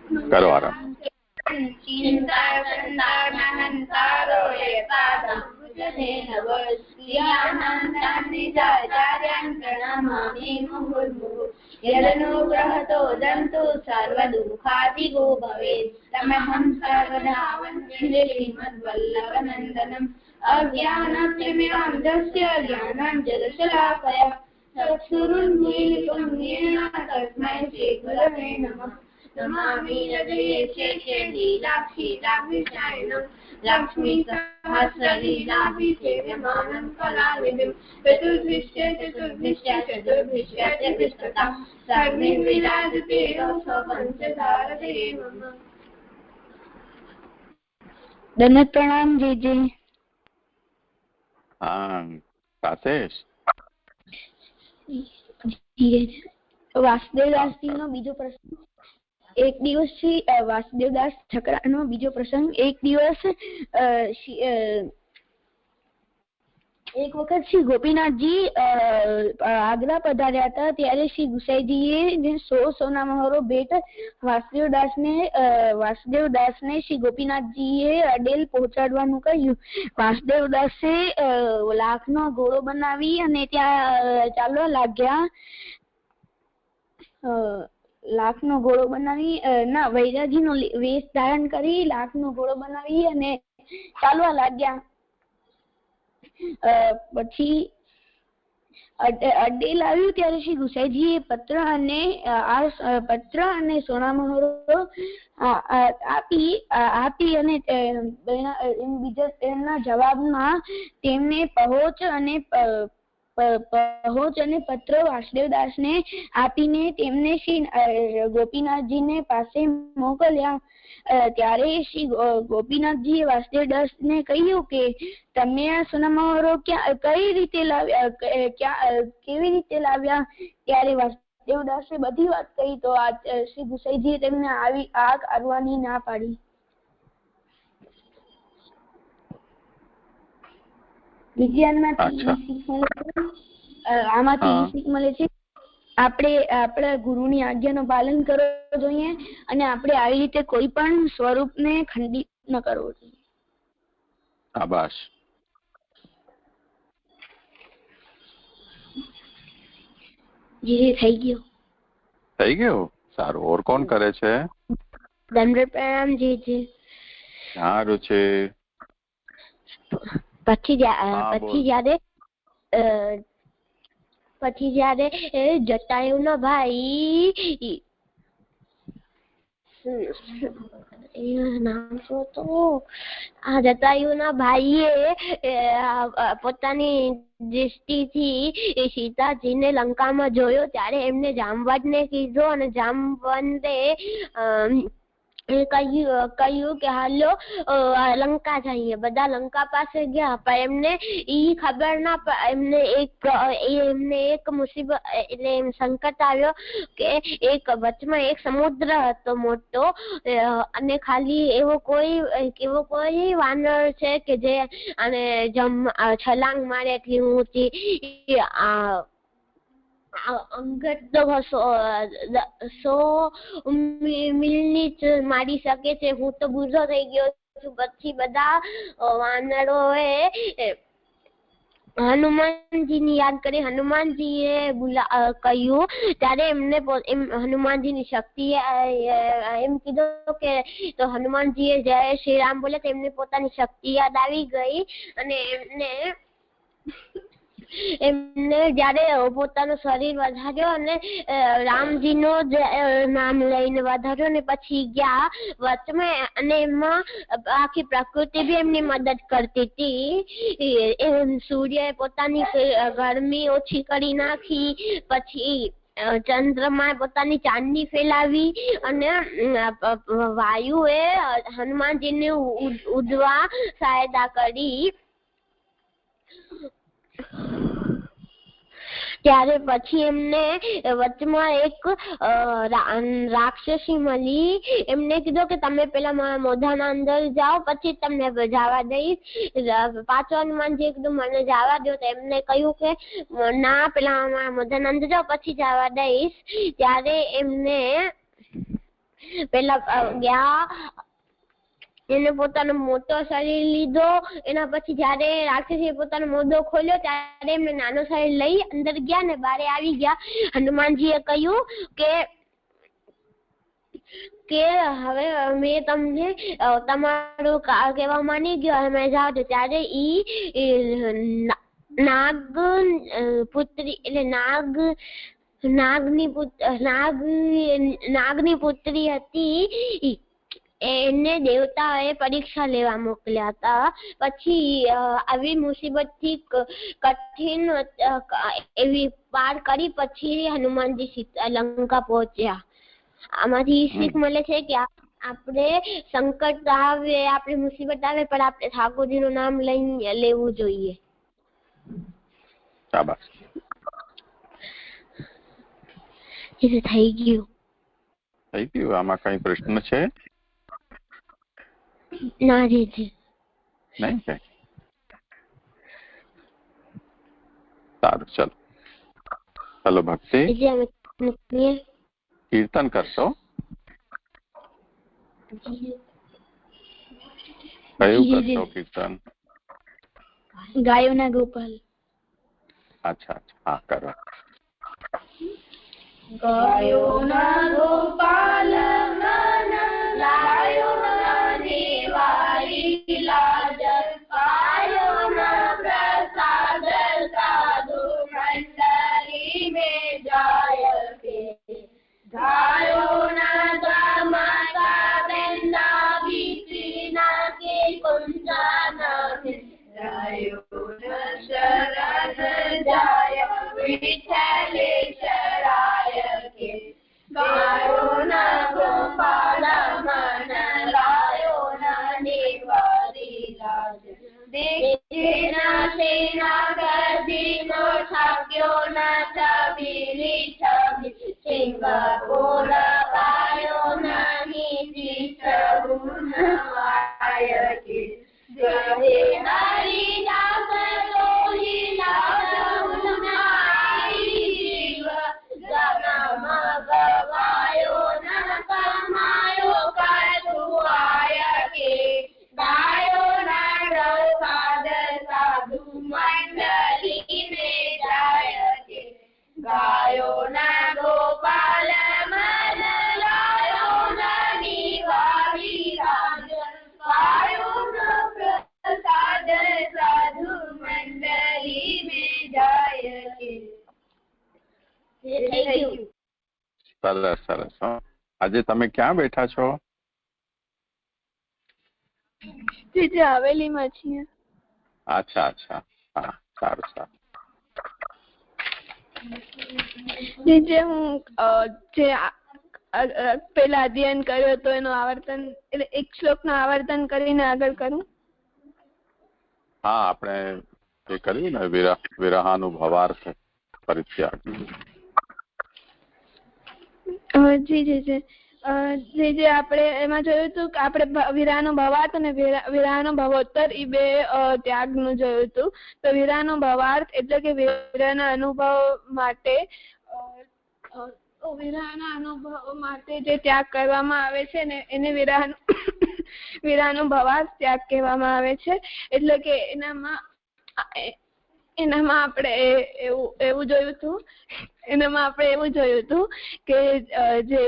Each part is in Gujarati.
કરો આરામ. યદનુગ્રહતો જંતુ સર્વદુઃખાતિગો ભવેત તમહં સર્વદા વંદે શ્રીમદ્વલ્લભનંદનમ અજ્ઞાનતિમિરાંધસ્ય જ્ઞાનાંજનશલાકયા ચક્ષુરુન્મીલિतं येन तस्मै श्रीगुरवे नमः नमामि हृदये लीलाक्षीराभिषायणं लक्ष्मीसहस्रलीलाभिसेव्यमानं कलानिधिं चतुर्भिष्टे चतुर्भिष्टा सर्वे विराजते पञ्चधारते मम. दंडवत प्रणाम जी जी. हाँ राजेश. વાસુદેવદાસજી નો બીજો પ્રસંગ. એક દિવસ શ્રી વાસુદેવદાસ ઠકરા નો બીજો પ્રસંગ. એક દિવસ એક વખત શ્રી ગોપીનાથજી આગ્રા પધાર્યા હતા. ત્યારે શ્રી ગુસાઈજીએ 100 સોના મહોરો ભેટ વાસુદેવદાસને શ્રી ગોપીનાથજીએ અડેલ પહોંચાડવાનું કહ્યું. વાસુદેવદાસે લાખનો ઘોડો બનાવી અને ત્યાં ચાલવા લાગ્યા. લાખનો ઘોડો બનાવી વૈરાગીનો વેશ ધારણ કરી લાખનો ઘોડો બનાવી અને ચાલવા લાગ્યા. પછી અડેલ આવ્યું ત્યારે શ્રી ગુસાઈજીએ પત્ર અને સોના મહોરો આપી અને એમના જવાબમાં તેમને પહોંચ અને પત્ર વાસુદેવદાસને આપીને તેમને શ્રી ગોપીનાથજીને પાસે મોકલ્યા. ત્યારે શ્રી ગોપીનાથજીએ વાસુદેવદાસને કહ્યું કે તમે આ સોના મહોરો કેવી રીતે લાવ્યા. ત્યારે વાસુદેવદાસે બધી વાત કહી. તો શ્રી ગુસાઈજીએ તેમને આ કરવાની ના પાડી. આમાંથી શીખ મળે છે આપણે આપણા ગુરુની આજ્ઞાનું પાલન કરવું જોઈએ અને આપણે આવી રીતે કોઈ પણ સ્વરૂપને ખંડિત ન કરવો જોઈએ. શાબાશ. જી થઈ ગયો. સારું. ઓર કોણ કરે છે? દંડવત પ્રણામ જી જી. સારું છે. પછી જયારે જટાયુના ભાઈ જટાયુના ભાઈએ પોતાની દૃષ્ટિથી સીતાજીને લંકામાં જોયો. ત્યારે એમને જામવંતને કીધું અને જામવંતે કહ્યું કે હાલો લંકા જઈએ. બધા લંકા પાસે ગયા પણ એમને ઈ ખબર ના એમને એક મુસીબત એટલે એમ સંકટ આવ્યો કે એક વચમાં એક સમુદ્ર હતો મોટો અને ખાલી એવો કોઈ વાનર છે કે જે અને છલાંગ મારે એટલી ઊંચી અંગત 100 મીલની મારી શકે છે. હું તો બુઢો થઈ ગયો છું. પછી બધા વાનરોએ હનુમાનજીની યાદ કરી. હનુમાનજીએ કહ્યું. ત્યારે એમને હનુમાનજીની શક્તિ એમ કીધું કે તો હનુમાનજીએ જય શ્રી રામ બોલે તો એમને પોતાની શક્તિ યાદ આવી ગઈ અને એમને જયારે પોતાનું શરીર વધાર્યો અને રામજીનો નામ લઈને વધાર્યો અને પછી ગયા વચમાં અને એમાં આખી પ્રકૃતિ બી એમની મદદ કરતી હતી. સૂર્યએ પોતાની ગરમી ઓછી કરી નાખી. પછી ચંદ્રમા પોતાની ચાંદની ફેલાવી અને વાયુએ હનુમાનજીને ઉડવા સહાયતા કરી. ત્યારે પછી એમને વચમાં એક રાક્ષસી મળી. એમને કીધું કે તમે પેલા મારા મોઢાના અંદર જાઓ પછી તમને જવા દઈશ. પાછો હનુમાનજીએ કીધું મને જવા દો. તો એમને કહ્યું કે ના પેલા મારા મોઢાના અંદર જાઓ પછી જવા દઈશ. ત્યારે એમને પેલા ગયા, એને પોતાનો મોટો શરીર લીધો. એના પછી જયારે રાક્ષસે પોતાનો મોઢો ખોલ્યો ત્યારે એમને નાનો શરીર લઈ અંદર ગયા ને બારે આવી ગયા. હનુમાનજીએ કહ્યું કે હવે મેં તમને તમારું કહેવા માની ગયો, હવે જાઓ છો. ત્યારે ઈ નાગપુત્રી એટલે નાગની પુત્રી હતી. એને દેવતાએ પરીક્ષા લેવા મોકલ્યા હતા. પછી આવી મુસીબતથી કઠિન એવી પાર કરી પછી હનુમાનજી લંકા પહોંચ્યા. આમાંથી શીખ મળે છે કે આપણે સંકટ આવે, આપણે મુસીબત આવે, પણ આપણે ઠાકોરજીનું નામ લઈને લેવું જોઈએ. શાબાશ. થઈ ગયું. આમાં કઈ પ્રશ્ન છે? ના જી નહીં છે. સારું, ચલો ભક્તિ કીર્તન કરશો? કયું કરશો કીર્તન? ગાયોના ગોપાલ. અચ્છા, હા કરો. ગાયોના ગોપાલ મન લાયોના નિવારી લાજ, પાયોના પ્રસાદ સાધુ મંડળી में જાય કે, ગાયોના ગામાતા બેના વિચીના કે કુંજાના ગાયોના શરણ જાય વિઠ્ઠલે શરાય કે, ગાયોના ગોપાલ મન લાયોના નિવારી લાજ, દેખેના સેના ગર્દીનો ઠાક્યો ના છબીલી છબી, સિંહ બોલ ગાયો નીતિ સગુણવાય કે, ગહે હરી દાસ લોહી લાગુનાઈ, જન્મ ગવાયો ન કમાયો કરુઆય કે, ગાયો ના પ્રસાદ સાધુ મંડળી में જાય કે, ગાયો ના ગોપાલ મન લાયો ના નિવારી રાજ, ગાયો ના પ્રસાદ સાધુ મંડળી में જાય કે. સરસ. આજે તમે ક્યાં બેઠા છો? હવેલીમાં છીએ. અચ્છા, હા, સારું. જે હું જે પેલા અધ્યયન કર્યો હતો એનું આવર્તન, એટલે એક શ્લોકનું આવર્તન કરીને આગળ કરું. હા, આપણે એ કર્યું ને વિરહાનુભવાર્થ પરિત્યાગ. જે આપણે એમાં જોયું હતું કે આપણે વિરાનો ભવાર્થ અને વિરાનો ભવોત્તર એ બે ત્યાગનું જોયું હતું. તો વિરાનો ભવાર્થ એટલે કે વિરાના અનુભવ માટે જે ત્યાગ કરવામાં આવે છે ને એને વિરાનો ભવાર્થ ત્યાગ કહેવામાં આવે છે. એટલે કે એનામાં આપણે એવું જોયું હતું કે જે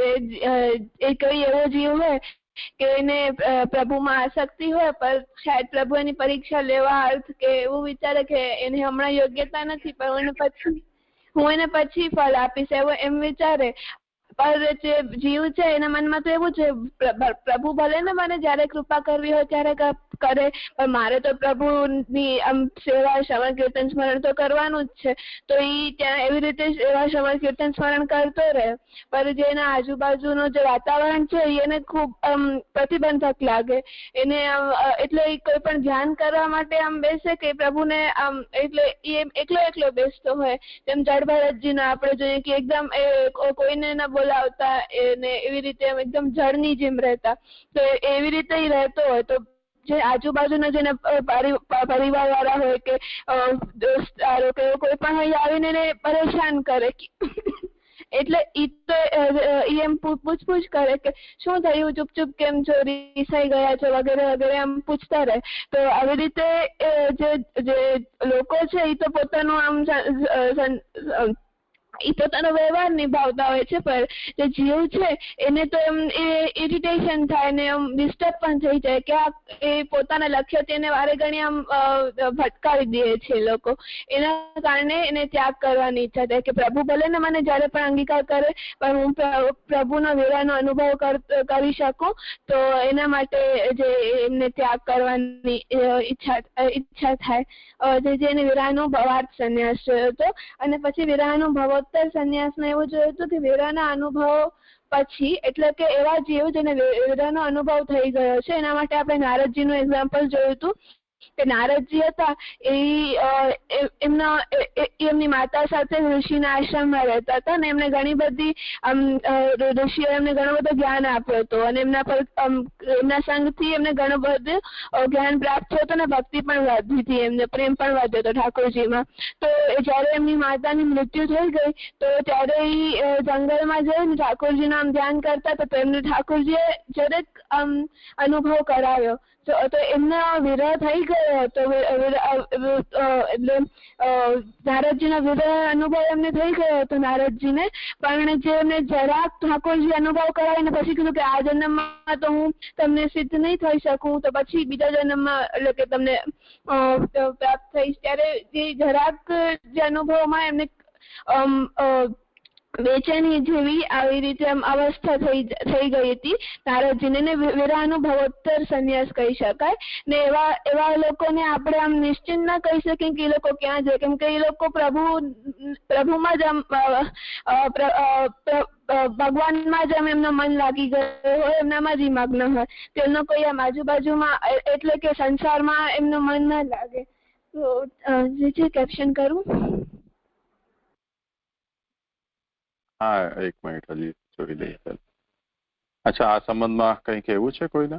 કોઈ એવો જીવ હોય કે એને પ્રભુમાં આસક્તિ હોય, પણ શાયદ પ્રભુ એની પરીક્ષા લેવા અર્થ કે એવું વિચારે કે એને હમણાં યોગ્યતા નથી, પણ હું એને પછી ફળ આપીશ એમ વિચારે. પર જે જીવ છે એના મનમાં તો એવું છે, પ્રભુ ભલે ને મને જયારે કૃપા કરવી હોય ત્યારે કરે, પણ મારે તો પ્રભુની આમ સેવા શ્રવણ કીર્તન સ્મરણ તો કરવાનું જ છે. તો એ ત્યાં એવી રીતે સેવા શ્રવણ કીર્તન સ્મરણ કરતો રહે, પર જેના આજુબાજુનું જે વાતાવરણ છે એને ખૂબ પ્રતિબંધક લાગે એને. એટલે કોઈ પણ ધ્યાન કરવા માટે આમ બેસે કે પ્રભુને આમ, એટલે એ એકલો બેસતો હોય. જેમ જળભરતજીને આપણે જોઈએ કે એકદમ કોઈને ના બોલાવતા એને એવી રીતે એકદમ જળની જેમ રહેતા, તો એવી રીતે રહેતો હોય. તો જે આજુબાજુના જેને પરિવાર વાળા હોય કે દોસ્તારો કે કોઈ પણ હોય આવીને એને પરેશાન કરે એટલે ઈ તો ઈ એમ પૂછપૂછ કરે કે શું થયું, ચૂપ કેમ છો, રીસાઈ ગયા છો વગેરે વગેરે એમ પૂછતા રહે. તો આવી રીતે જે લોકો છે એ તો પોતાનું આમ એ પોતાનો વ્યવહાર નિભાવતા હોય છે, પણ જે જીવ છે એને તો એમ ઇરિટેશન થાય ને એમ ડિસ્ટર્બ પણ થઈ જાય કે એ પોતાના લક્ષ્યથી એને વારે ઘણી આમ ભટકાવી દે છે લોકો. એના કારણે એને ત્યાગ કરવાની ઈચ્છા થાય કે પ્રભુ ભલે ને મને જ્યારે પણ અંગીકાર કરે પણ હું પ્રભુનો વેરાનો અનુભવ કરી શકું, તો એના માટે જે એમને ત્યાગ કરવાની ઈચ્છા થાય. જેને વિરાહનો ભવાર્થ સંન્યાસ જોયો હતો. અને પછી વિરાહનો ભવોત્તર સંન્યાસમાં એવું જોયું હતું કે વિરાહના અનુભવ પછી, એટલે કે એવા જીવ જેને વિરાહનો અનુભવ થઈ ગયો છે, એના માટે આપણે નારદજીનું એક્ઝામ્પલ જોયું હતું કે નારદજી હતા એમની માતા સાથે ઋષિના આશ્રમમાં રહેતા હતા અને એમને ઘણી બધી ઋષિઓ એમને ઘણું બધું જ્ઞાન આપ્યું હતું અને એમના સંગથી એમને ઘણું બધું જ્ઞાન પ્રાપ્ત થયું હતું અને ભક્તિ પણ વધી હતી, એમને પ્રેમ પણ વધ્યો હતો ઠાકોરજીમાં. તો જયારે એમની માતાની મૃત્યુ થઈ ગઈ તો ત્યારે એ જંગલમાં જઈને ઠાકોરજીનું આમ ધ્યાન કરતા હતા. તો એમને ઠાકોરજીએ દરેક અનુભવ કરાવ્યો. તો એમનો વિરહ થઈ ગયો હતો, એટલે નારદજીનો વિરહ અનુભવ એમને થઈ ગયો હતો નારદજીને. પણ જે એમને જરાક ઠાકોરજી અનુભવ કરાવીને પછી કીધું કે આ જન્મમાં તો હું તમને સિદ્ધ નહીં થઈ શકું, તો પછી બીજા જન્મમાં એટલે કે તમને પ્રાપ્ત થઈશ. ત્યારે જે જરાક જે અનુભવમાં એમને બેચેની જેવી આવી રીતે અવસ્થા થઈ ગઈ હતી નારદજીને, ને વિરાહનો ભવોત્તર સંન્યાસ કહી શકાય. ને એવા લોકોને આપણે આમ નિશ્ચિંત ના કહી શકીએ કે એ લોકો ક્યાં જાય, કેમ કે એ લોકો પ્રભુમાં જ ભગવાનમાં જ એમનું મન લાગી ગયું હોય, એમનામાં જ મગ્ન હોય. તેમનો કોઈ આમ આજુબાજુમાં એટલે કે સંસારમાં એમનું મન ના લાગે. તો જે કેપ્શન કરું. હા, એક મિનિટ હજી જોઈ લઈએ. અચ્છા, આ સંબંધમાં કંઈ કહેવું છે કોઈને?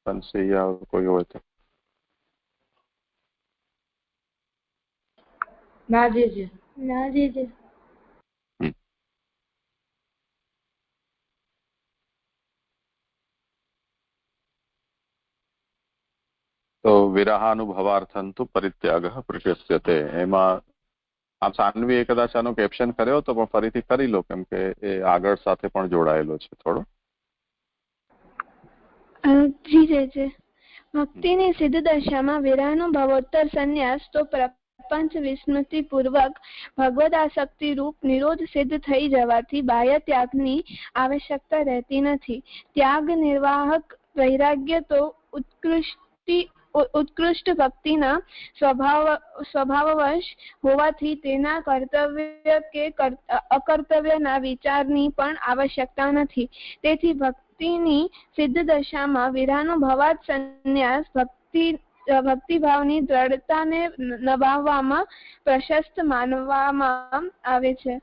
સંશય કોઈ હોય તો? ના જીજી. તો વિરહાનુભવાર્થં તુ પરિત્યાગઃ પ્રશસ્યતે. એમાં આપ સાન્વીએ કદાચ આનો કેપ્શન કર્યો હતો, પણ ફરીથી કરી લો, કેમ કે એ આગળ સાથે પણ જોડાયેલો છે થોડો. જી. ભક્તિની સિદ્ધ દશામાં વિરાહનો ભવોત્તર સંન્યાસ તો પ્રપંચ વિસ્મૃતિ પૂર્વક ભગવદાસક્તિ રૂપ નિરોધ સિદ્ધ થઈ જવાથી બાહ્ય ત્યાગની આવશ્યકતા રહેતી નથી. ત્યાગ નિર્વાહક વૈરાગ્ય તો ઉત્કૃષ્ટ ભક્તિના સ્વભાવવશ હોવાથી તેના કર્તવ્ય કે અકર્તવ્યના વિચારની પણ આવશ્યકતા નથી. તેથી ભક્તિની સિદ્ધ દશામાં વિરાહનો ભવાર્થ સંન્યાસ ભક્તિભાવની દ્રઢતાને નભાવવામાં પ્રશસ્ત માનવામાં આવે છે.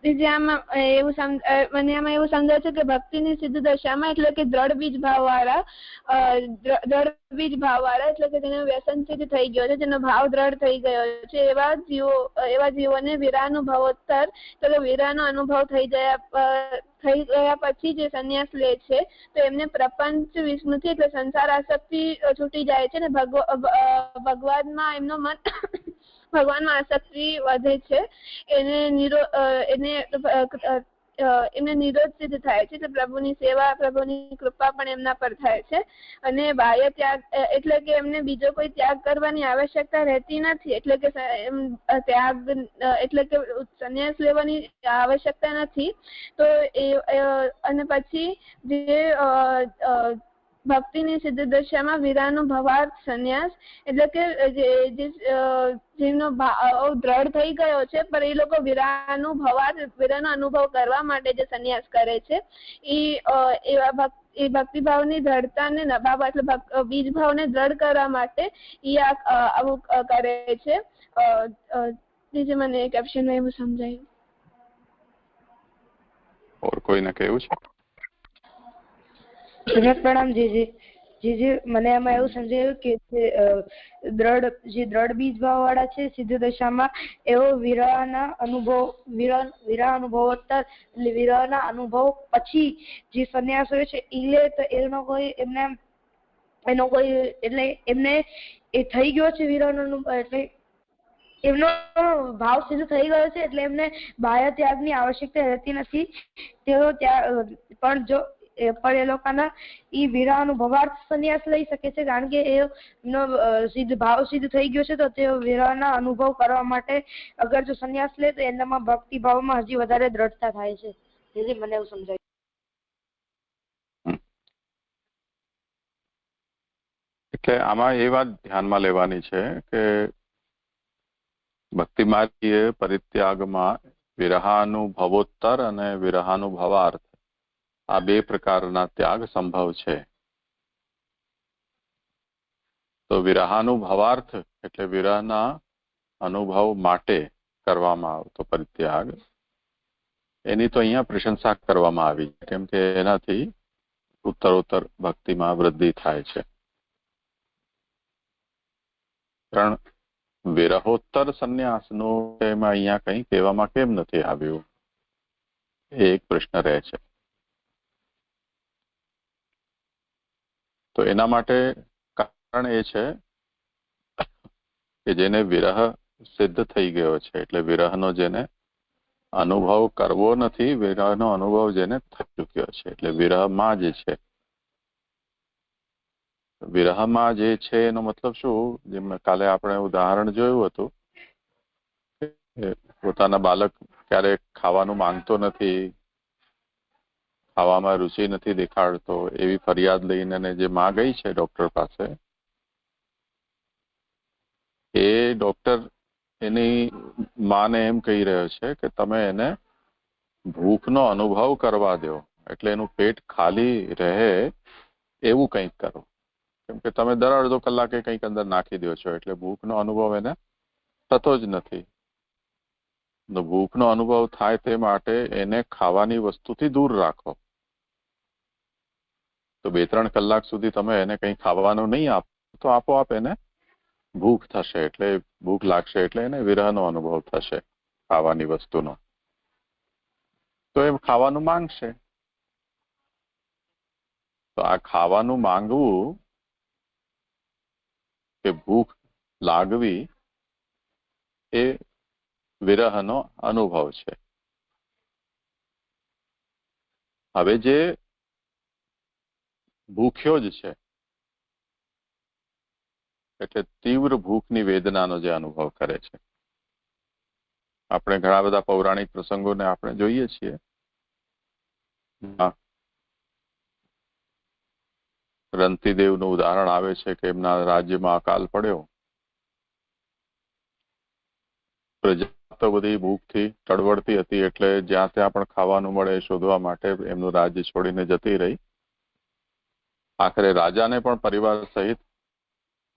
મને આમાં એવું સમજાય છે કે ભક્તિની સિદ્ધ દશામાં એટલે કે દ્રઢ બીજ ભાવવાળા એટલે કે જેનો વ્યસન સિદ્ધ થઈ ગયો છે, જેનો ભાવ દ્રઢ થઈ ગયો છે, એવા જીવોને વિરાહનો ભવોત્તર એટલે વિરાહનો અનુભવ થઈ ગયા પછી જે સંન્યાસ લે છે તો એમને પ્રપંચ વિસ્મૃતિ એટલે સંસાર આસક્તિ છૂટી જાય છે ને ભગવાનમાં એમનો મન ભગવાનમાં આસક્તિ વધે છે. એમને નિરોધ સિદ્ધ થાય છે. પ્રભુની સેવા, પ્રભુની કૃપા પણ એમના પર થાય છે અને બાહ્ય ત્યાગ એટલે કે એમને બીજો કોઈ ત્યાગ કરવાની આવશ્યકતા રહેતી નથી. એટલે કે ત્યાગ એટલે કે સંન્યાસ લેવાની આવશ્યકતા નથી. તો અને પછી જે ભક્તિની સિદ્ધ દશામાં વિરાહનો ભવાર્થ સંન્યાસ એટલે કે જેનો ભાવ દ્રઢ થઈ ગયો છે પણ એ લોકો વિરાહનો અનુભવ કરવા માટે જે સંન્યાસ કરે છે એ ભક્તિભાવની દ્રઢતાને નભાવવા એટલે બીજ ભાવને દ્રઢ કરવા માટે એ આવું કરે છે. જે મને કેપ્શનમાં એવું સમજાયું. और कोई ने कहूं છે? પ્રણામ જીજી. જે મને એમાં એવું સમજાયું કે દ્રઢ બીજ ભાવ વાળા છે સિદ્ધ દશામાં, એવો વિરહના અનુભવોત્તર એટલે વિરહના અનુભવ પછી જે સંન્યાસ હોય છે એ લે તો એનો કોઈ એટલે એમને એ થઈ ગયો છે વિરહનો અનુભવ, એટલે એમનો ભાવ સિદ્ધ થઈ ગયો છે એટલે એમને બાહ્ય ત્યાગની આવશ્યકતા રહેતી નથી. તેઓ પણ એ લોકોના ઈ વિરહ અનુભવાર્થ સંન્યાસ લઈ શકે છે, કારણ કે એમનો ભાવ સિદ્ધ થઈ ગયો છે. તો તેઓ વિરહના અનુભવ કરવા માટે અગર જો સંન્યાસ લે તો એનામાં ભક્તિ ભાવમાં હજી વધારે દ્રઢતા થાય છે. જેથી મને એવું સમજાય. એટલે આમાં એ વાત ધ્યાનમાં લેવાની છે કે ભક્તિ માર્ગીય પરિત્યાગમાં વિરહાનુભવોત્તર અને વિરહાનુભવાર્થ આ બે પ્રકારના ત્યાગ સંભવ છે. તો વિરહાનુભવાર્થ એટલે વિરહના અનુભવ માટે કરવામાં આવતો પરિત્યાગ, એની તો અહીંયા પ્રશંસા કરવામાં આવી, કેમ કે એનાથી ઉત્તરોત્તર ભક્તિમાં વૃદ્ધિ થાય છે. પણ વિરહોત્તર સંન્યાસનું એમાં અહીંયા કંઈ કહેવામાં કેમ નથી આવ્યું, એ એક પ્રશ્ન રહે છે. તો એના માટે કારણ એ છે કે જેને વિરહ સિદ્ધ થઈ ગયો છે, એટલે વિરહનો જેને અનુભવ કરવો નથી, વિરહનો અનુભવ જેને થઈ ચૂક્યો છે, એટલે વિરહમાં જે છે, વિરહમાં જે છે એનો મતલબ શું, જેમ કાલે આપણે ઉદાહરણ જોયું હતું કે પોતાના બાળક ક્યારેક ખાવાનું માંગતો નથી, ખાવામાં રુચિ નથી દેખાડતો, એવી ફરિયાદ લઈને જે માં ગઈ છે ડોક્ટર પાસે, એ ડોક્ટર એની માને એમ કહી રહ્યો છે કે તમે એને ભૂખનો અનુભવ કરવા દો, એટલે એનું પેટ ખાલી રહે એવું કંઈક કરો, કેમ કે તમે દર અડધો કલાકે કંઈક અંદર નાખી દો છો, એટલે ભૂખનો અનુભવ એને થતો જ નથી. ભૂખનો અનુભવ થાય તે માટે એને ખાવાની વસ્તુથી દૂર રાખો. તો 2-3 કલાક સુધી તમે એને કંઈ ખાવાનું નહીં આપો તો આપોઆપ એને ભૂખ થશે, એટલે ભૂખ લાગશે, એટલે એને વિરહનો અનુભવ થશે ખાવાની વસ્તુનો. તો એમ ખાવાનું માંગશે. તો આ ખાવાનું માંગવું કે ભૂખ લાગવી એ વિરહનો અનુભવ છે. હવે જે ભૂખ્યો જ છે, એટલે તીવ્ર ભૂખની વેદનાનો જે અનુભવ કરે છે. આપણે ઘણા બધા પૌરાણિક પ્રસંગોને આપણે જોઈએ છીએ. રંતીદેવનું ઉદાહરણ આવે છે કે એમના રાજ્યમાં અકાલ પડ્યો, પ્રજા તો બધી ભૂખથી તડવડતી હતી, એટલે જ્યાં ત્યાં પણ ખાવાનું મળે શોધવા માટે એમનું રાજ્ય છોડીને જતી રહી. આખરે રાજાને પણ પરિવાર સહિત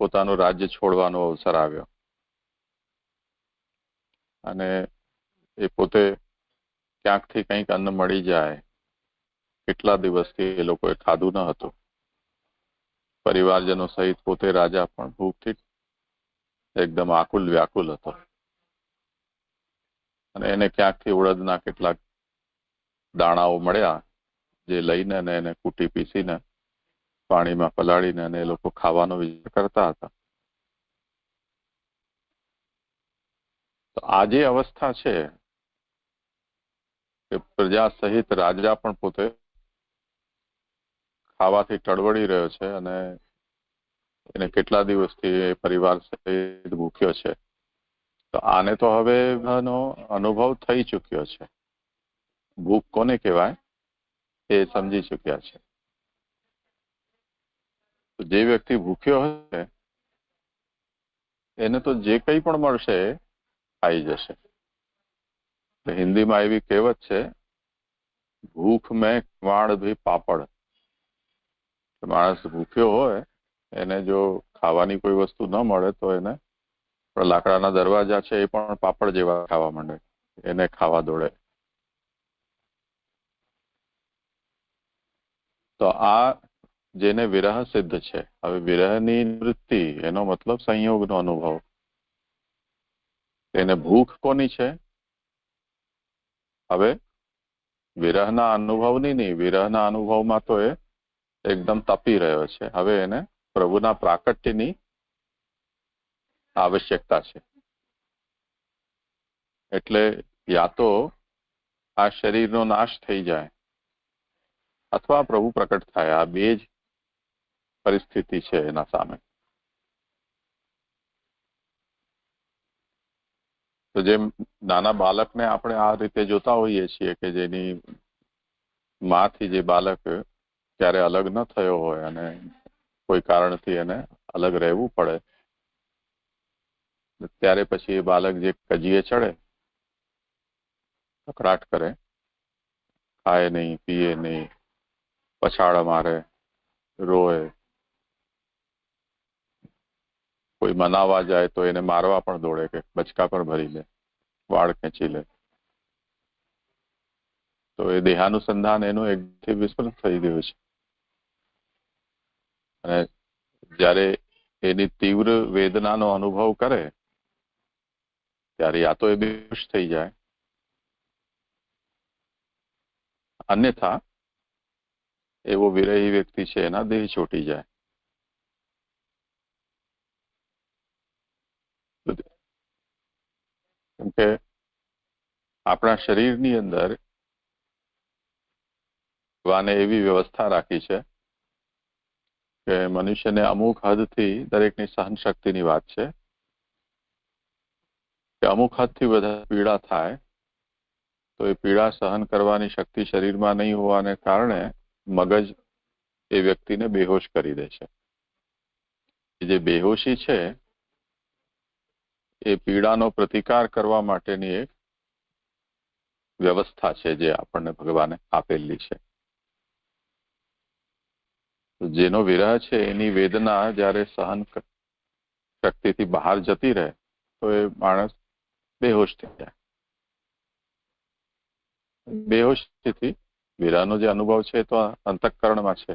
પોતાનું રાજ્ય છોડવાનો અવસર આવ્યો, અને એ પોતે ક્યાંકથી કંઈક અન્ન મળી જાય, કેટલા દિવસથી એ લોકોએ ખાધું ન હતું. પરિવારજનો સહિત પોતે રાજા પણ ભૂખથી એકદમ આકુલ વ્યાકુલ હતો, અને એને ક્યાંકથી ઉડદના કેટલાક દાણાઓ મળ્યા, જે લઈને એને કૂટી પીસીને પાણીમાં પલાળીને અને એ લોકો ખાવાનો વિચાર કરતા હતા. તો આ જે અવસ્થા છે કે પ્રજા સહિત રાજા પણ પોતે ખાવાથી ટળવળી રહ્યો છે, અને એને કેટલા દિવસથી એ પરિવાર સહિત ભૂખ્યો છે. તો આને તો હવે એનો અનુભવ થઈ ચૂક્યો છે. ભૂખ કોને કહેવાય એ સમજી ચૂક્યા છે. તો જે વ્યક્તિ ભૂખ્યો હશે એને તો જે કંઈ પણ મળશે ખાઈ જશે. હિન્દીમાં એવી કહેવત છે, ભૂખ મેં કવાડ ભી પાપડ. માણસ ભૂખ્યો હોય, એને જો ખાવાની કોઈ વસ્તુ ન મળે તો એને લાકડાના દરવાજા છે એ પણ પાપડ જેવા ખાવા માંડે, એને ખાવા દોડે. તો આ જેને વિરહ સિદ્ધ છે. હવે વિરહની વૃત્તિ એનો મતલબ સંયોગનો અનુભવ. એને ભૂખ કોની છે? હવે વિરહના અનુભવની નહીં, વિરહના અનુભવમાં તો એ એકદમ તપી રહ્યો છે. હવે એને પ્રભુના પ્રાકટ્યની આવશ્યકતા છે. એટલે યા તો આ શરીરનો નાશ થઈ જાય અથવા પ્રભુ પ્રકટ થાય. આ બે જ પરિસ્થિતિ છે એના સામે. તો જેમ નાના બાળકને આપણે આ રીતે જોતા હોઈએ છીએ કે જેની માંથી જે બાળક ક્યારે અલગ ન થયો હોય અને કોઈ કારણથી એને અલગ રહેવું પડે, ત્યારે પછી એ બાળક જે કજીએ ચડે, કકડાટ કરે, ખાય નહીં, પીએ નહીં, પછાડા મારે, રોય, કોઈ મનાવા જાય તો એને મારવા પણ દોડે કે બચકા પર ભરી લે, વાળ ખેંચી લે. તો એ દેહાનુસંધાન એનું એકથી વિસ્મૃત થઈ ગયું છે. અને જ્યારે એની તીવ્ર વેદનાનો અનુભવ કરે ત્યારે યા તો એ બેહોશ થઈ જાય, અન્યથા એવો વિરહી વ્યક્તિ છે એના દેહ ચોટી જાય. કેમ કે આપણા શરીરની અંદર ભગવાને એવી વ્યવસ્થા રાખી છે કે મનુષ્યને અમુક હદથી દરેકની સહન શક્તિની વાત છે કે અમુક હદથી વધારે પીડા થાય તો એ પીડા સહન કરવાની શક્તિ શરીરમાં નહીં હોવાને કારણે મગજ એ વ્યક્તિને બેહોશ કરી દે છે. જે બેહોશી છે એ પીડાનો પ્રતિકાર કરવા માટેની એક વ્યવસ્થા છે જે આપણને ભગવાને આપેલી છે. જેનો વિરહ છે એની વેદના જ્યારે સહન શક્તિથી બહાર જતી રહે તો એ માણસ બેહોશ થઈ જાય. બેહોશ સ્થિતિ, વિરહનો જે અનુભવ છે તો અંતઃકરણમાં છે,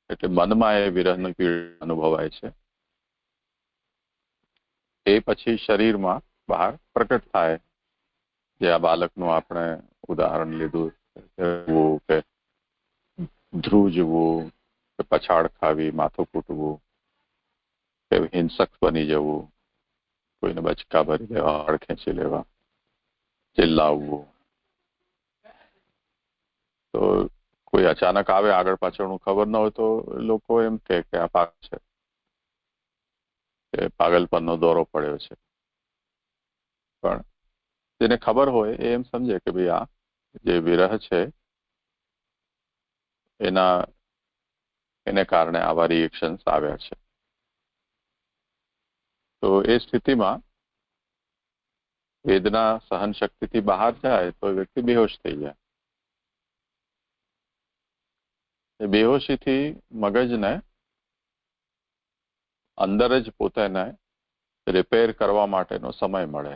એટલે મનમાં એ વિરહની પીડા અનુભવાય છે. એ પછી શરીરમાં બહાર પ્રકટ થાય. જે આ બાળકનું આપણે ઉદાહરણ લીધું કે ધ્રુજવું, કે પછાડ ખાવી, માથું કૂટવું, કે હિંસક બની જવું, કોઈને બચકા ભરી લેવા, વાળ ખેંચી લેવા, ચિલ્લાવવું. તો કોઈ અચાનક આવે આગળ પાછળનું ખબર ન હોય તો લોકો એમ કહે કે આ પાગલ છે, કે પાગલપનનો દોરો પડ્યો છે. પણ જેને ખબર હોય એ એમ સમજે કે ભાઈ આ જે વિરહ છે એને કારણે આવા રિએક્શન્સ આવ્યા છે. તો એ સ્થિતિમાં વેદના સહન શક્તિથી બહાર જાય તો વ્યક્તિ બેહોશ થઈ જાય. એ બેહોશીથી મગજને અંદર જ પોતાને રિપેર કરવા માટેનો સમય મળે.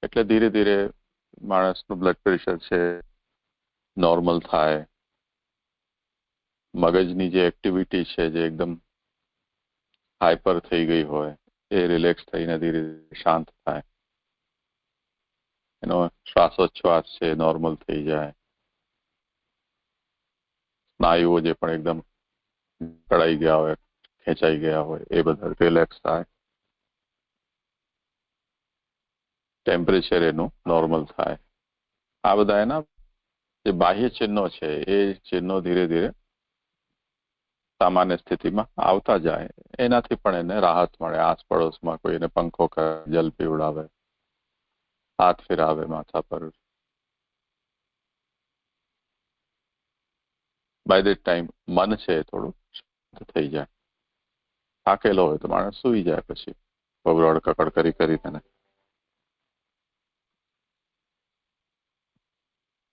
એટલે ધીરે ધીરે માણસનું બ્લડ પ્રેશર છે નોર્મલ થાય, મગજની જે એક્ટિવિટી છે જે એકદમ હાઈપર થઈ ગઈ હોય એ રિલેક્સ થઈને ધીરે ધીરે શાંત થાય, એનો શ્વાસોચ્છ્વાસ છે નોર્મલ થઈ જાય, સ્નાયુઓ જે પણ એકદમ કળાઈ ગયા હોય, ખેંચાઈ ગયા હોય એ બધા રિલેક્સ થાય, ટેમ્પરેચર એનું નોર્મલ થાય. આ બધા એના જે બાહ્ય ચિહ્નો છે એ ચિહ્નો ધીરે ધીરે સામાન્ય સ્થિતિમાં આવતા જાય. એનાથી પણ એને રાહત મળે. આસપડોશમાં કોઈને પંખો કરે, જલ પીવડાવે, હાથ ફેરાવે માથા પર. બાય ધેટ ટાઈમ મન છે થોડું શાંત થઈ જાય. થાકેલો હોય તો માણસ સૂઈ જાય પછી બબડડ કકડ કરી તેને.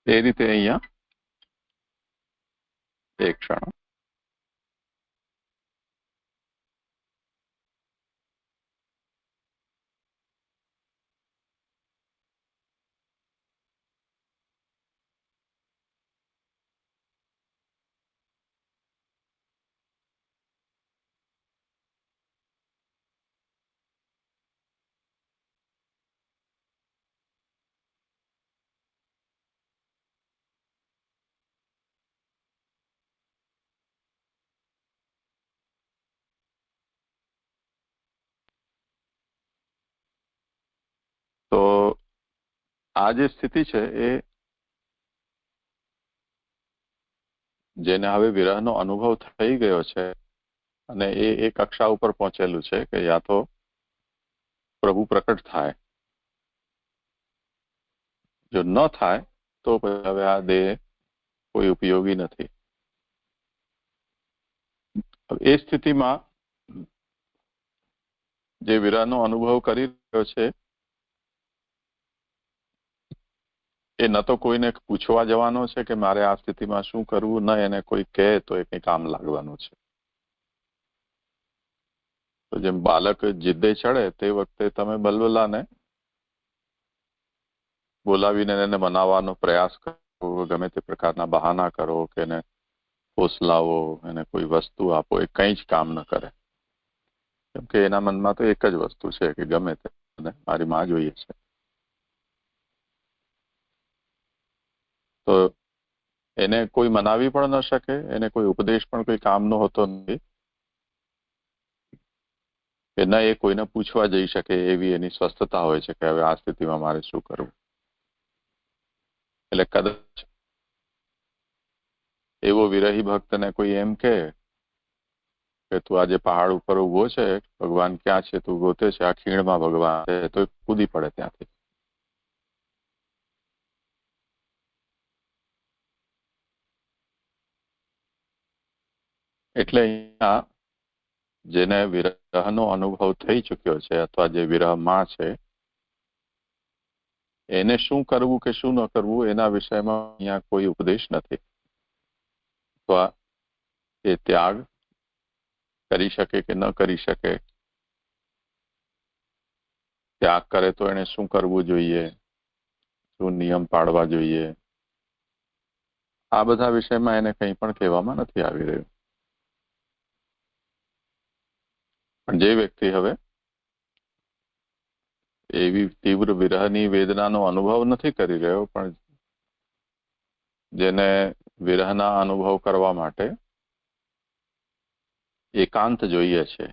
એ રીતે અહીંયા એક ક્ષણ આ જે સ્થિતિ છે એ જેને હવે વિરહનો અનુભવ થઈ ગયો છે અને એ કક્ષા ઉપર પહોંચેલું છે કે યા તો પ્રભુ પ્રકટ થાય, જો ન થાય તો પછી હવે આ દેહ કોઈ ઉપયોગી નથી. એ સ્થિતિમાં જે વિરહનો અનુભવ કરી રહ્યો છે એ ન તો કોઈને પૂછવા જવાનો છે કે મારે આ સ્થિતિમાં શું કરવું, ન એને કોઈ કહે તો એ કંઈ કામ લાગવાનું છે. તો જેમ બાળક જિદ્દે ચડે તે વખતે તમે બલબલાને બોલાવીને એને મનાવવાનો પ્રયાસ કરો, ગમે તે પ્રકારના બહાના કરો કે એને ફોસલાવો, એને કોઈ વસ્તુ આપો, એ કંઈ જ કામ ન કરે. કેમ કે એના મનમાં તો એક જ વસ્તુ છે કે ગમે તે મારી માં જોઈએ છે. તો એને કોઈ મનાવી પણ ન શકે, એને કોઈ ઉપદેશ પણ કોઈ કામનો હોતો નથી કે ન એ કોઈને પૂછવા જઈ શકે એવી એની સ્વસ્થતા હોય છે કે હવે આ સ્થિતિમાં મારે શું કરવું. એટલે કદાચ એવો વિરહી ભક્તને કોઈ એમ કે તું આજે પહાડ ઉપર ઉભો છે, ભગવાન ક્યાં છે, તું ગોતે છે, આ ખીણમાં ભગવાન છે, તો કૂદી પડે ત્યાંથી. એટલે અહીંયા જેને વિરહનો અનુભવ થઈ ચુક્યો છે અથવા જે વિરહમાં છે એને શું કરવું કે શું ન કરવું એના વિષયમાં અહીંયા કોઈ ઉપદેશ નથી. અથવા એ ત્યાગ કરી શકે કે ન કરી શકે, ત્યાગ કરે તો એને શું કરવું જોઈએ, શું નિયમ પાડવા જોઈએ, આ બધા વિષયમાં એને કંઈ પણ કહેવામાં નથી આવી રહ્યું. પણ જે વ્યક્તિ હવે એવી તીવ્ર વિરહની વેદનાનો અનુભવ નથી કરી રહ્યો, પણ જેને વિરહના અનુભવ કરવા માટે એકાંત જોઈએ છે,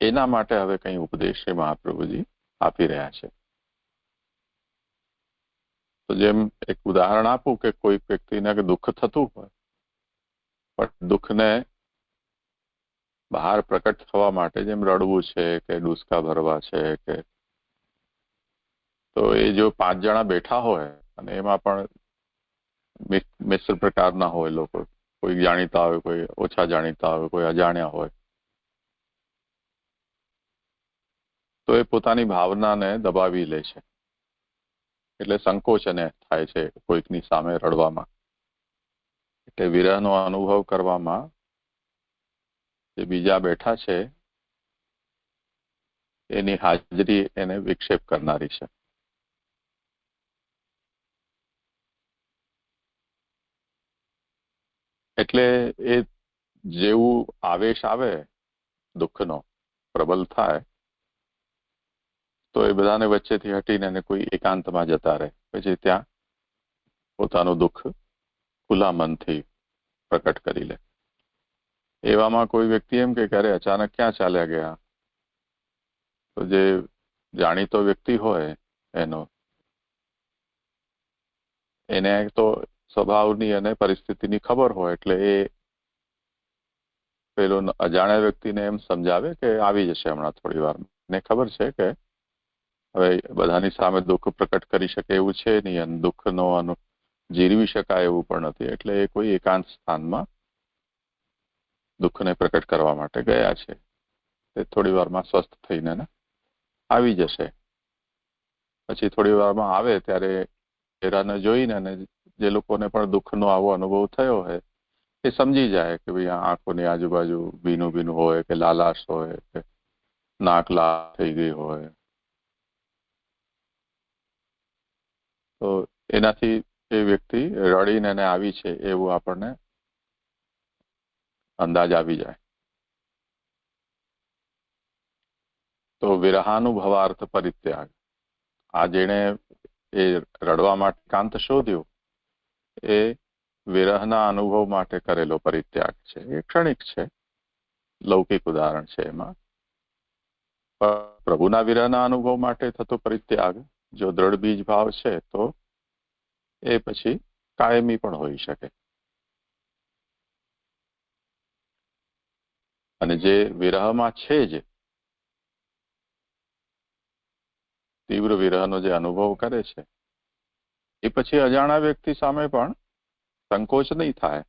એના માટે હવે કંઈ ઉપદેશ શ્રી મહાપ્રભુજી આપી રહ્યા છે. તો જેમ એક ઉદાહરણ આપું કે કોઈ વ્યક્તિને દુઃખ થતું હોય પણ દુઃખને બહાર પ્રકટ થવા માટે જેમ રડવું છે કે ડૂસકા ભરવા છે કે, તો એ જો 5 જણા બેઠા હોય અને એમાં પણ મિશ્ર પ્રકારના હોય લોકો, કોઈ જાણીતા હોય, કોઈ ઓછા જાણીતા હોય, કોઈ અજાણ્યા હોય, તો એ પોતાની ભાવનાને દબાવી લે છે. એટલે સંકોચ એને થાય છે કોઈકની સામે રડવામાં. એટલે વિરહનો અનુભવ કરવામાં જે બીજા બેઠા છે એની હાજરી એને વિક્ષેપ કરનારી છે. એટલે એ જેવું આવેશ આવે દુઃખનો પ્રબલ થાય તો એ બધાને વચ્ચેથી હટીને એને કોઈ એકાંતમાં જતા રહે, પછી ત્યાં પોતાનું દુઃખ ખુલ્લા મનથી પ્રકટ કરી લે. એવામાં કોઈ વ્યક્તિ એમ કે અરે અચાનક ક્યાં ચાલ્યા ગયા, તો જે જાણીતો વ્યક્તિ હોય એને તો સ્વભાવની અને પરિસ્થિતિની ખબર હોય, એટલે એ પેલો અજાણ્યા વ્યક્તિને એમ સમજાવે કે આવી જશે હમણાં થોડી વાર. એને ખબર છે કે હવે બધાની સામે દુઃખ પ્રકટ કરી શકે એવું છે નહીં અને દુઃખનો જીરવી શકાય એવું પણ નથી. એટલે એ કોઈ એકાંત સ્થાનમાં દુઃખને પ્રકટ કરવા માટે ગયા છે. તે થોડી વારમાં સ્વસ્થ થઈને આવી જશે. પછી થોડી વારમાં આવે ત્યારે ચહેરાને જોઈને અને જે લોકોને પણ દુઃખનો આવો અનુભવ થયો હોય એ સમજી જાય કે ભાઈ આંખોની આજુબાજુ ભીનું ભીનું હોય કે લાલાશ હોય કે નાક લાલ થઈ ગઈ હોય, તો એનાથી એ વ્યક્તિ રડીને એને આવી છે એવું આપણને અંદાજ આવી જાય. તો વિરહાનુભવાર્થ પરિત્યાગ, આ જેણે એ રડવા માટે કાંત શોધ્યો એ વિરહના અનુભવ માટે કરેલો પરિત્યાગ છે. એ ક્ષણિક છે, લૌકિક ઉદાહરણ છે. એમાં પ્રભુના વિરહના અનુભવ માટે થતો પરિત્યાગ જો દ્રઢ બીજ ભાવ છે તો એ પછી કાયમી પણ હોઈ શકે. અને જે વિરહમાં છે જ, તીવ્ર વિરહનો જે અનુભવ કરે છે, એ પછી અજાણા વ્યક્તિ સામે પણ સંકોચ નહીં થાય.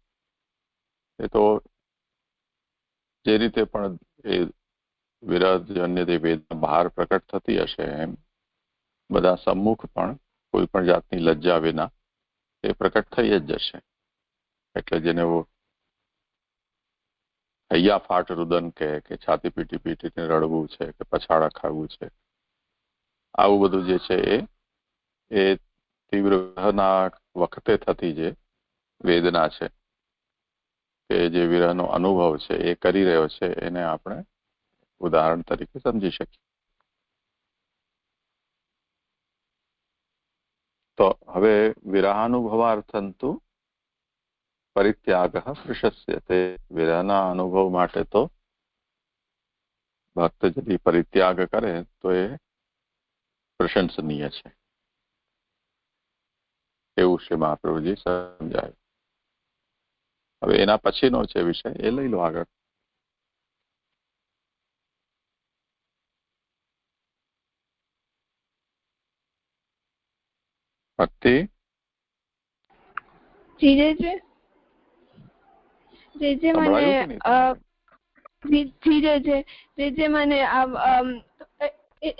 એ તો જે રીતે પણ એ વિરહજન્ય જે વેદના બહાર પ્રકટ થતી હશે એમ બધા સમ્મુખ પણ કોઈ પણ જાતની લજ્જા વિના એ પ્રકટ થઈ જ જશે. એટલે જેને હૈયા ફાટ રુદન કે છાતી પીટી પીટીને રડવું છે કે પછાડા ખાવું છે, આવું બધું જે છે એ તીવ્ર વિરહના વખતે થતી જે વેદના છે કે જે વિરહનો અનુભવ છે એ કરી રહ્યો છે, એને આપણે ઉદાહરણ તરીકે સમજી શકીએ. તો હવે વિરહાનુભવાર્થંતુ પરિત્યાગઃ પ્રશસ્યતે. વિરહના અનુભવ માટે તો ભક્ત यदि પરિત્યાગ કરે તો એ પ્રશંસનીય છે, એવું શ્રી મહાપ્રભુજી સમજાયું. હવે એના પછીનો છે વિષય, એ લઈ લો આગળ. ભક્તિ જીજે છે જીજે મને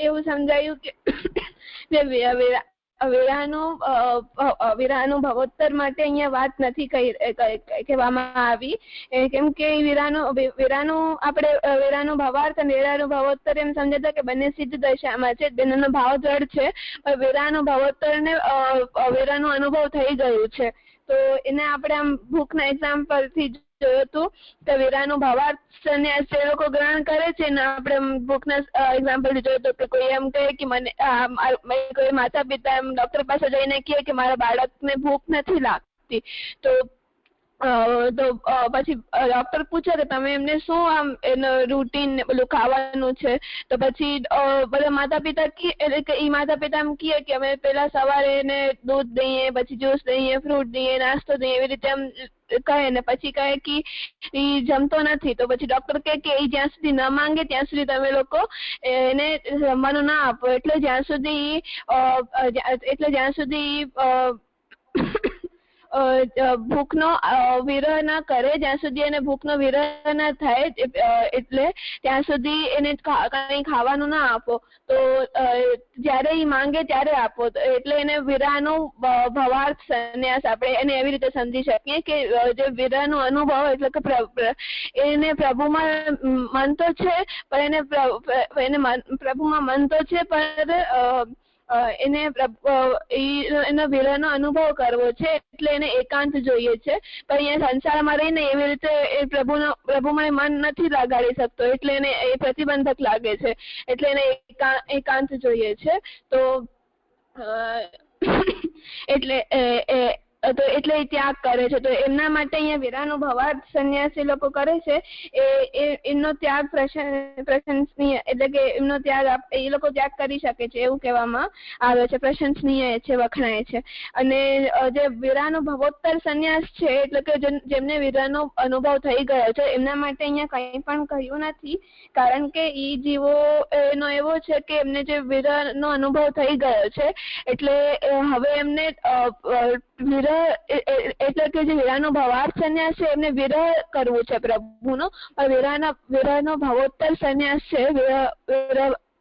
એવું સમજાયું કે વિરાનું ભવોત્તર માટે અહીંયા વાત નથી કહેવામાં આવી, કેમ કે વિરાનું આપણે વિરાનું ભાવાર્થ અને વિરાનું ભાવોત્તર એમ સમજાતા કે બંને સિદ્ધ દશામાં છે, બંનેનો ભાવ દ્રઢ છે, પણ વિરાનું ભવોત્તર ને વિરાનું અનુભવ થઈ ગયું છે. તો એને આપણે આમ ભૂખના એક્ઝામ્પલ થી જોયું હતું કે વિરાનું ભાવાર્થ સંન્યાસ જે લોકો ગ્રહણ કરે છે ને, આપણે ભૂખના એક્ઝામ્પલ થી જોયું હતું કે કોઈ એમ કહે કે મને કોઈ માતા પિતા એમ ડોક્ટર પાસે જઈને કહે કે મારા બાળકને ભૂખ નથી લાગતી, તો પછી ડોક્ટર પૂછે કે તમે એમને શું આમ એનું રૂટીન બધું ખાવાનું છે, તો પછી બધા માતા પિતા એમ કહે કે અમે પેલા સવારે એને દૂધ દઈએ, પછી જ્યુસ દઈએ, ફ્રૂટ દઈએ, નાસ્તો દઈએ, એવી રીતે એમ કહે ને પછી કહે કે એ જમતો નથી. તો પછી ડોક્ટર કહે કે એ જ્યાં સુધી ન માંગે ત્યાં સુધી તમે લોકો એને જમવાનું ના આપો, એટલે જ્યાં સુધી ભૂખનો વિરહ ના કરે, જ્યાં સુધી એને ભૂખનો વિરહ ના થાય, એટલે ત્યાં સુધી એને કઈ ખાવાનું ના આપો. તો જયારે એ માંગે ત્યારે આપો, એટલે એને વિરહનો ભવાર્થ સંન્યાસ આપણે એને એવી રીતે સમજી શકીએ કે જે વિરહનો અનુભવ એટલે કે એને પ્રભુમાં મન તો છે, પણ એને પ્રભુમાં મન તો છે, પણ એને એનો વિરહનો અનુભવ કરવો છે, એટલે એને એકાંત જોઈએ છે. પણ અહીંયા સંસારમાં રહીને એવી રીતે એ પ્રભુમાં મન નથી લગાડી શકતો, એટલે એને એ પ્રતિબંધક લાગે છે, એટલે એને એકાંત જોઈએ છે. તો એટલે એ ત્યાગ કરે છે. તો એમના માટે અહીંયા વિરાનો ભવાર્થ સંન્યાસી લોકો કરે છે, એમનો ત્યાગ પ્રશંસનીય, એટલે કે એમનો ત્યાગ એ લોકો ત્યાગ કરી શકે છે એવું કહેવામાં આવે છે, પ્રશંસનીય છે, વખણાય છે. અને જે વિરાનો ભવોત્તર સંન્યાસ છે, એટલે કે જેમને વિરાનો અનુભવ થઈ ગયો છે, એમના માટે અહીંયા કંઈ પણ કહ્યું નથી, કારણ કે એ જીવો એનો એવો છે કે એમને જે વિરાનો અનુભવ થઈ ગયો છે, એટલે હવે એમને એટલે કે જે વિરાનો ભવાર્થ સંન્યાસ છે, એમને વિરહ કરવું છે પ્રભુનો, પણ વિરહનો ભવોત્તર સંન્યાસ છે,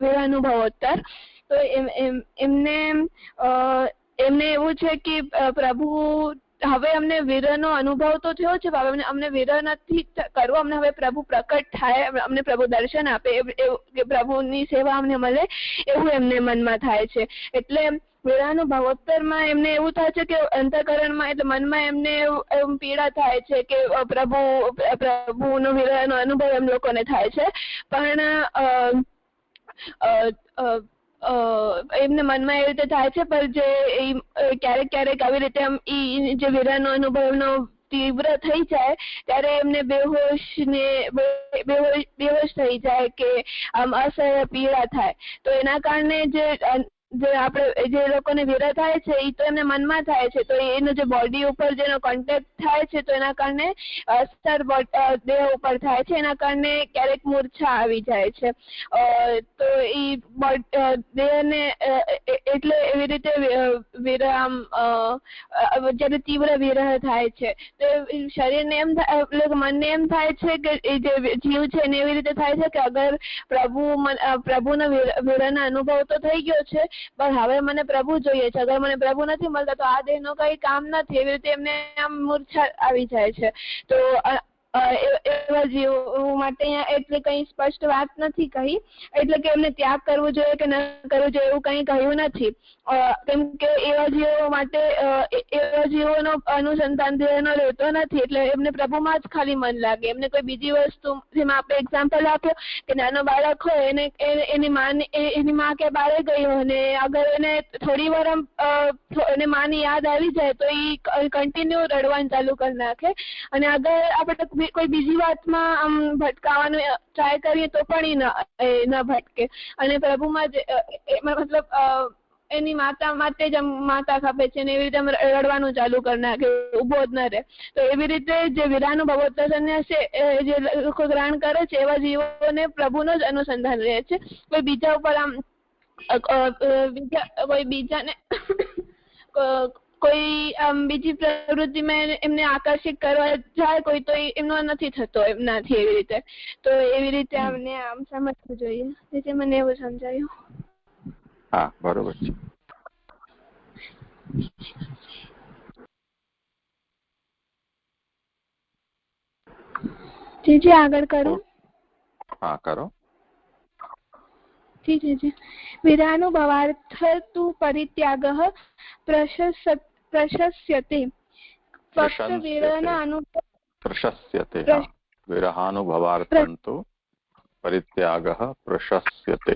વિરહનું ભવોત્તર. તો એમને એવું છે કે પ્રભુ હવે અમને વિરહનો અનુભવ તો થયો છે, હવે અમને વિરહ નથી કરવો, અમને હવે પ્રભુ પ્રકટ થાય, અમને પ્રભુ દર્શન આપે, પ્રભુની સેવા અમને મળે, એવું એમને મનમાં થાય છે. એટલે વિરહનો ભવોત્તરમાં એમને એવું થાય છે કે અંતઃકરણમાં એટલે મનમાં એમને એવું પીડા થાય છે કે પ્રભુનો વિરહનો અનુભવ એમ લોકોને થાય છે, પણ એમને મનમાં એવી રીતે થાય છે. પણ જે ક્યારેક આવી રીતે જે વિરહનો અનુભવનો તીવ્ર થઈ જાય ત્યારે એમને બેહોશ થઈ જાય કે આમ અસહ્ય પીડા થાય. તો એના કારણે જે જે આપણે જે લોકોને વિરહ થાય છે એ તો એમને મનમાં થાય છે, તો એનો જે બોડી ઉપર જેનો કોન્ટેક્ટ થાય છે તો એના કારણે અસર દેહ ઉપર થાય છે, એના કારણે ક્યારેક મૂર્છા આવી જાય છે. તો એ દેહને એટલે એવી રીતે વિરહ જ્યારે તીવ્ર વિરહ થાય છે તો શરીરને એમ મનને એમ થાય છે કે એ જે જીવ છે એને એવી રીતે થાય છે કે અગર પ્રભુનો વિરહનો અનુભવ તો થઈ ગયો છે, પણ હવે મને પ્રભુ જોઈએ છે, અગર મને પ્રભુ નથી મળતા તો આ દેહનો કઈ કામ નથી, એવી રીતે એમને આમ મૂર્છા આવી જાય છે. તો એવા જીવો માટે અહીંયા એટલે કઈ સ્પષ્ટ વાત નથી કહી, એટલે કે એમને ત્યાગ કરવો જોઈએ કે ન કરવો જોઈએ એવું કઈ કહ્યું નથી, કેમ કે એવા જીવો માટે એવા જીવોનો અનુસંધાન દેહનો રહેતો નથી, એટલે એમને પ્રભુમાં જ ખાલી મન લાગે. એમને કોઈ બીજી વસ્તુ, જેમાં આપણે એક્ઝામ્પલ આપ્યો કે નાનો બાળક હોય એને એની માં કે બારે ગઈ હોય અને અગર એને થોડી વાર એને માની યાદ આવી જાય તો એ કન્ટિન્યુ રડવાનું ચાલુ કરી નાખે, અને અગર આપણે કોઈ બીજી વાતમાં આમ ભટકાવાનું ટ્રાય કરીએ તો પણ એ ન ભટકે, અને પ્રભુમાં જ મતલબ એની માતા માટે જ માતા ખપે છે ને એવી રીતે રડવાનું ચાલુ કરી નાખે, ઉભો જ ન રહે. તો એવી રીતે જે વિરાનું ભગવત સંન્યાસ છે જે લોકો ગ્રહણ કરે છે એવા જીવોને પ્રભુનો જ અનુસંધાન રહે છે, કોઈ બીજા ઉપર આમ કોઈ બીજાને કોઈ બીજી પ્રવૃત્તિમાં એમને આકર્ષિત કરવા જાય કોઈ તો એમનો નથી થતો એમનાથી એવી રીતે. તો એવી રીતે અમને આમ સમજવું જોઈએ, તેથી મને એવું સમજાયું. હા, બરોબર છે. જી આગળ કરું? હા, કરો. જી વિરાનુભવાર્થ તુ પરિત્યાગઃ પ્રશસ્યતે. ફક્ત વિરહના અનુભવ પ્રશસ્યતે, વિરહાનુભવાર્થં તુ પરિત્યાગઃ પ્રશસ્યતે.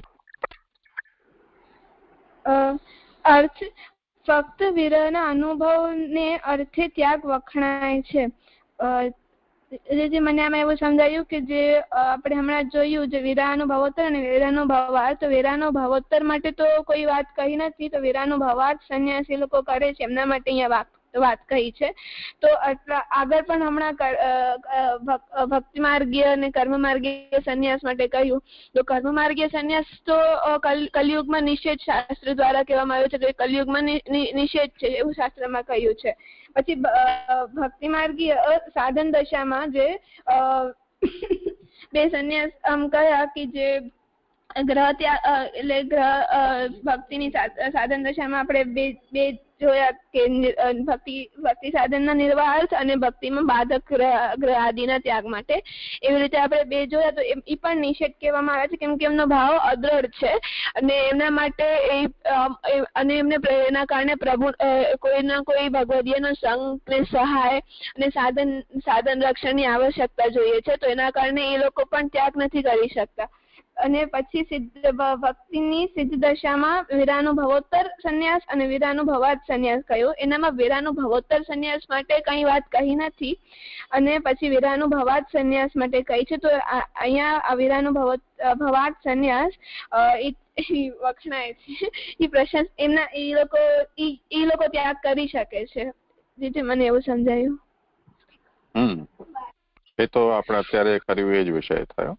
અર્થ ફક્ત વિરહના અનુભવને અર્થે ત્યાગ વખણાય છે. જે મને આમાં એવું સમજાયું કે જે આપણે હમણાં જોયું જે વિરાનો ભાવોત્તર અને વિરાનો ભાવાર્થ, તો વિરાનો ભાવોત્તર માટે તો કોઈ વાત કહી નથી, તો વિરાનો ભાવાર્થ સંન્યાસી લોકો કરે છે એમના માટે અહીંયા વાત કહી છે. તો આગળ પણ હમણાં ભક્તિ માર્ગીય અને કર્મ માર્ગીય સંન્યાસ માટે કહ્યું, તો કર્મ માર્ગીય સંન્યાસ તો કલયુગમાં નિષેધ શાસ્ત્ર દ્વારા કહેવામાં આવ્યું છે કે કલયુગમાં નિષેધ છે એવું શાસ્ત્રમાં કહ્યું છે. પછી ભક્તિ માર્ગીય સાધન દશામાં જે બે સંન્યાસ કયા કે જે ગ્રહ ત્યાગ એટલે ગ્રહ ભક્તિની સાધન દશામાં આપણે બે જોયા કે ભક્તિ સાધનના નિર્વાહાર્થ અને ભક્તિમાં બાધક ગ્રહ આદિના ત્યાગ માટે, એવી રીતે આપણે બે જોયા. તો એ પણ નિષેધ કહેવામાં આવે છે કેમ કે એમનો ભાવ અદ્રઢ છે અને એમના માટે અને એમને એના કારણે પ્રભુ કોઈના કોઈ ભગવદીયનો સંગ ને સહાય અને સાધન રક્ષણની આવશ્યકતા જોઈએ છે, તો એના કારણે એ લોકો પણ ત્યાગ નથી કરી શકતા. અને પછી ભક્તિની સિદ્ધ દશામાં વિરાનુભવોત્તર સંન્યાસ અને વિરાનુભવાર્થ સંન્યાસ કહ્યું. એનામાં વિરાનુભવોત્તર સંન્યાસ માટે કઈ વાત કહી નથી અને પછી વિરાનુભવાર્થ સંન્યાસ માટે કહી છે. તો અહીંયા આ વિરાનુભવાર્થ સંન્યાસ વખણાય છે, એ પ્રશંસ એમના એ લોકો ત્યાગ કરી શકે છે, જેથી મને એવું સમજાયું. એ તો આપણે અત્યારે કર્યું એ જ વિષય થયો.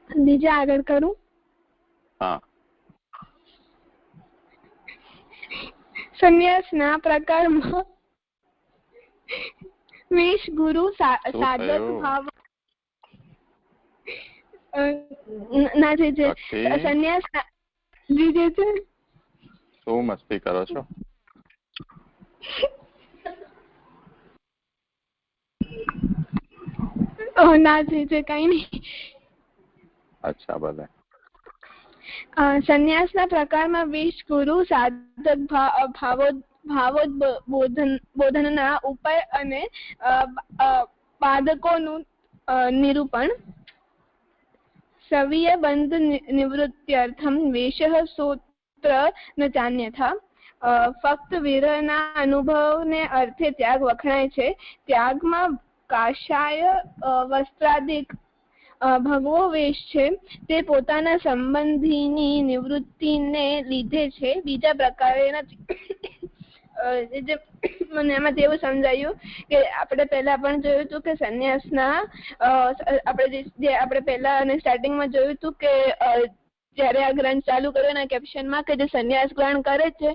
બીજા આગળ કરું? હા. સંન્યાસના પ્રકારમાં વેશ, ગુરુ, સાધક ભાવ ના જે સંન્યાસ જે છે. શું મસ્તી કરો છો? ના જે કઈ નહીં. અચ્છા, ભલે. સંન્યાસના પ્રકારમાં વેશ, ગુરુ, સાધક ભાવોદ્બોધનના ઉપાય અને બાધકોનું નિરૂપણ. સવીય બંધ નિવૃત્ત્યર્થમ વેશઃ સૂત્ર ન ચાન્યથા. ફક્ત વિરહના અનુભવને અર્થે ત્યાગ વખણાય છે. ત્યાગમાં કાષાય વસ્ત્રાદિક ભગવો વેશ છે તે પોતાના સંબંધીની નિવૃત્તિને લીધે છે, બીજા પ્રકારે નથી. જે મને એમાંથી એવું સમજાયું કે આપણે પહેલા પણ જોયું હતું કે સંન્યાસના આપણે પહેલા અને સ્ટાર્ટિંગમાં જોયું હતું કે જયારે આ ગ્રંથ ચાલુ કર્યો ને કેપ્શનમાં કે જે સંન્યાસ ગ્રહણ કરે છે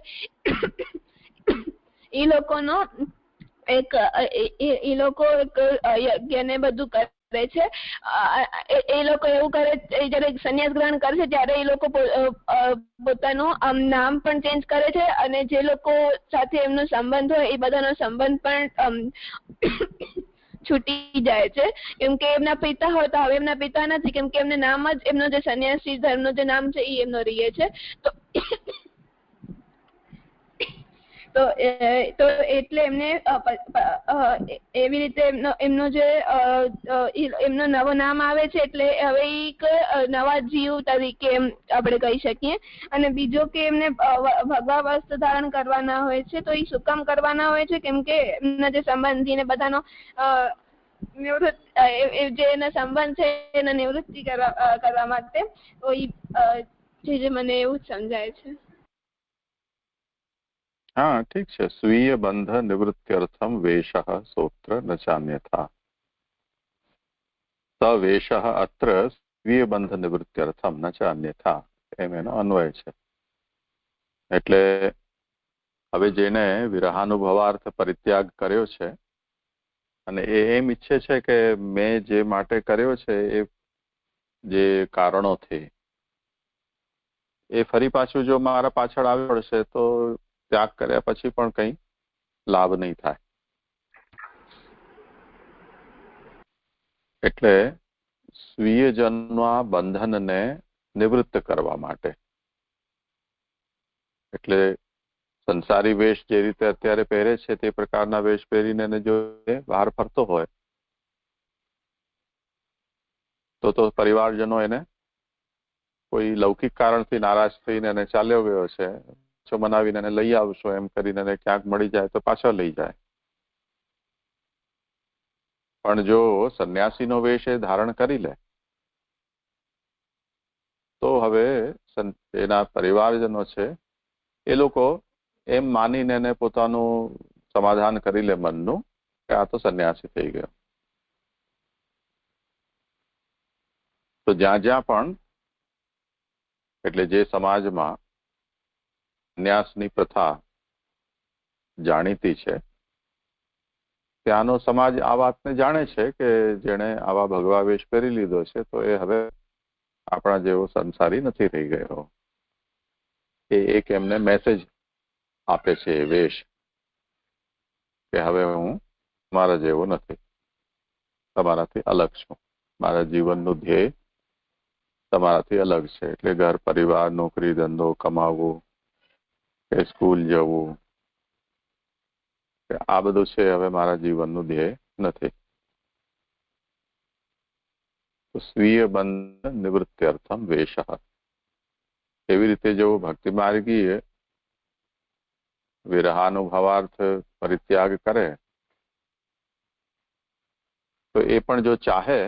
એ લોકોનો એ લોકો યજ્ઞ ને બધું કરે છે. એ લોકો એવું કરે, જયારે સંન્યાસ ગ્રહણ કરે છે ત્યારે એ લોકો પોતાનું નામ પણ ચેન્જ કરે છે અને જે લોકો સાથે એમનો સંબંધ હોય એ બધાનો સંબંધ પણ છૂટી જાય છે, કેમ કે એમના પિતા હોય તો હવે એમના પિતા નથી, કેમ કે એમને નામ જ એમનો જે સંન્યાસી ધર્મનો જે નામ છે એ એમનો રહે છે. તો એટલે એમને એવી રીતે એમનો જે એમનો નવો નામ આવે છે એટલે હવે એક નવા જીવ તરીકે આપણે કહી શકીએ. અને બીજો કે એમને ભગવા વસ્ત્ર ધારણ કરવાના હોય છે, તો એ શું કામ કરવાના હોય છે? કેમ કે એમના જે સંબંધી ને બધાનો નિવૃત્ત જે એના સંબંધ છે એના નિવૃત્તિ કરવા માટે. તો એ મને એવું જ સમજાય છે. हाँ ठीक है. स्वीय बंध निवृत्त्यर्थम वेशः सोत्र न चान्यथा. सवेशः अत्र स्वीय બંધ નિવૃત્ત્યર્થમ ન ચ અન્યથા એમ એનો અન્વય છે. એટલે હવે જેને વિરહાનુભવાર્થ પરિત્યાગ કર્યો છે અને એમ ઈચ્છે છે કે મેં જે માટે કર્યો છે એ જે કારણોથી એ ફરી પાછું જો મારા પાછળ આવી પડશે તો ત્યાગ કર્યા પછી પણ કંઈ લાભ નહીં થાય. એટલે સ્વીયજનના બંધનને નિવૃત્ત કરવા માટે, એટલે સંસારી વેશ જે રીતે અત્યારે પહેરે છે તે પ્રકારના વેશ પહેરીને જો બહાર ફરતો હોય તો પરિવારજનો એને કોઈ લૌકિક કારણથી નારાજ થઈને એને ચાલ્યો ગયો છે, છો મનાવીને એને લઈ આવશો એમ કરીને એને ક્યાંક મળી જાય તો પાછો લઈ જાય. પણ જો સંન્યાસીનો વેશ એ ધારણ કરી લે તો હવે એના પરિવારજનો છે એ લોકો એમ માનીને એને પોતાનું સમાધાન કરી લે મનનું કે આ તો સંન્યાસી થઈ ગયો. તો જ્યાં જ્યાં પણ એટલે જે સમાજમાં સંન્યાસની પ્રથા જાણીતી છે ત્યાંનો સમાજ આ વાતને જાણે છે કે જેણે આવા ભગવા વેશ પહેરી લીધો છે તો એ હવે આપણા જેવો સંસારી નથી રહી ગયો. એ એક એમને મેસેજ આપે છે એ વેશ કે હવે હું તમારા જેવો નથી, તમારાથી અલગ છું, મારા જીવનનું ધ્યેય તમારાથી અલગ છે. એટલે ઘર પરિવાર, નોકરી ધંધો, કમાવવું કે સ્કૂલ જવું આ બધું છે હવે મારા જીવનનું ધ્યેય નથી. તો સ્વીય બંધ નિવૃત્ત્યર્થમ વેશઃ. એવી રીતે જો ભક્તિ માર્ગીએ વિરહાનુભવાર્થ પરિત્યાગ કરે તો એ પણ જો ચાહે,